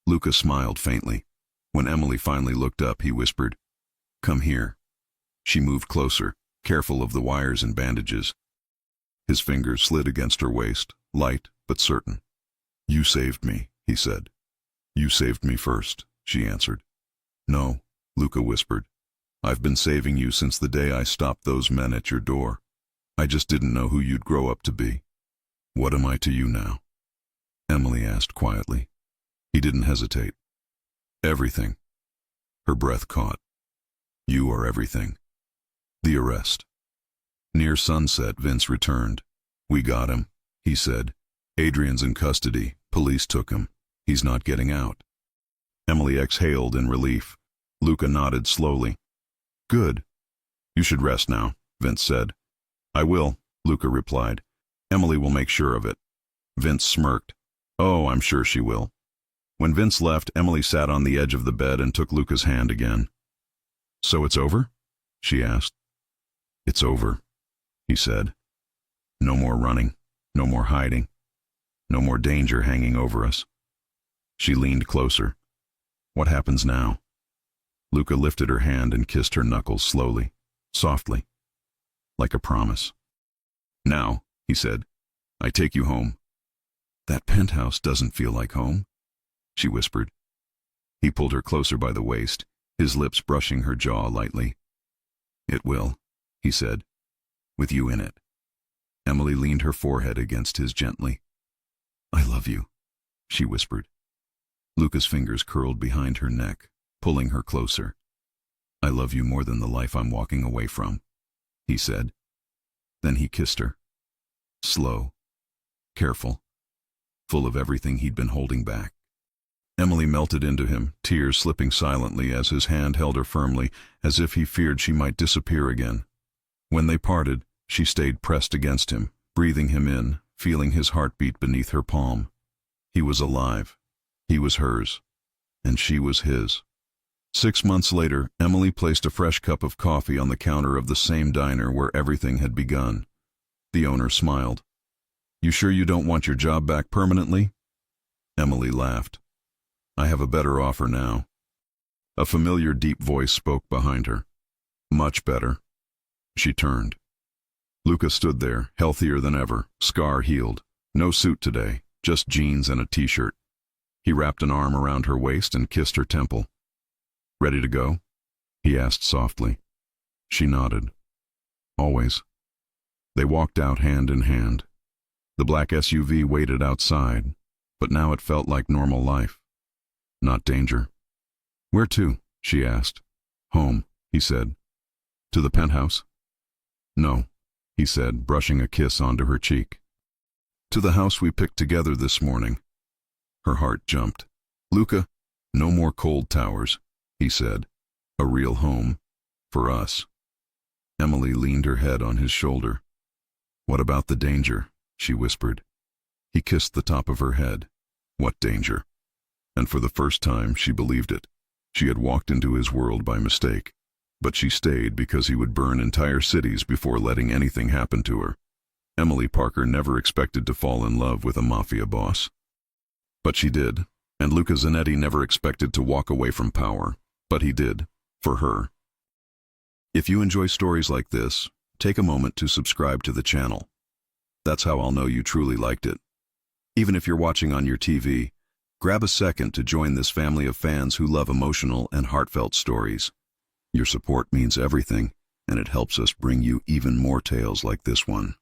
Luca smiled faintly. When Emily finally looked up, he whispered, "Come here." She moved closer, careful of the wires and bandages. His fingers slid against her waist, light but certain. "You saved me," he said. "You saved me first," she answered. "No," Luca whispered. "I've been saving you since the day I stopped those men at your door. I just didn't know who you'd grow up to be." "What am I to you now?" Emily asked quietly. He didn't hesitate. "Everything." Her breath caught. "You are everything." The arrest. Near sunset, Vince returned. "We got him," he said. "Adrian's in custody. Police took him. He's not getting out." Emily exhaled in relief. Luca nodded slowly. "Good. You should rest now," Vince said. "I will," Luca replied. "Emily will make sure of it." Vince smirked. "Oh, I'm sure she will." When Vince left, Emily sat on the edge of the bed and took Luca's hand again. "So it's over?" she asked. "It's over," he said. "No more running, no more hiding, no more danger hanging over us." She leaned closer. "What happens now?" Luca lifted her hand and kissed her knuckles slowly, softly, like a promise. "Now," he said, "I take you home." "That penthouse doesn't feel like home," she whispered. He pulled her closer by the waist, his lips brushing her jaw lightly. "It will," he said, "with you in it." Emily leaned her forehead against his gently. "I love you," she whispered. Luca's fingers curled behind her neck, pulling her closer. "I love you more than the life I'm walking away from," he said. Then he kissed her. Slow, careful, full of everything he'd been holding back. Emily melted into him, tears slipping silently as his hand held her firmly, as if he feared she might disappear again. When they parted, she stayed pressed against him, breathing him in, feeling his heartbeat beneath her palm. He was alive. He was hers. And she was his. 6 months later, Emily placed a fresh cup of coffee on the counter of the same diner where everything had begun. The owner smiled. "You sure you don't want your job back permanently?" Emily laughed. "I have a better offer now." A familiar deep voice spoke behind her. "Much better." She turned. Luca stood there, healthier than ever, scar healed. No suit today, just jeans and a t-shirt. He wrapped an arm around her waist and kissed her temple. "Ready to go?" he asked softly. She nodded. "Always." They walked out hand in hand. The black SUV waited outside, but now it felt like normal life. Not danger. "Where to?" she asked. "Home," he said. "To the penthouse?" "No," he said, brushing a kiss onto her cheek. "To the house we picked together this morning." Her heart jumped. "Luca, no more cold towers," he said. "A real home. For us." Emily leaned her head on his shoulder. "What about the danger?" she whispered. He kissed the top of her head. What danger? And for the first time, she believed it. She had walked into his world by mistake. But she stayed because he would burn entire cities before letting anything happen to her. Emily Parker never expected to fall in love with a mafia boss. But she did, and Luca Zanetti never expected to walk away from power. But he did, for her. If you enjoy stories like this, take a moment to subscribe to the channel. That's how I'll know you truly liked it. Even if you're watching on your TV, grab a second to join this family of fans who love emotional and heartfelt stories. Your support means everything, and it helps us bring you even more tales like this one.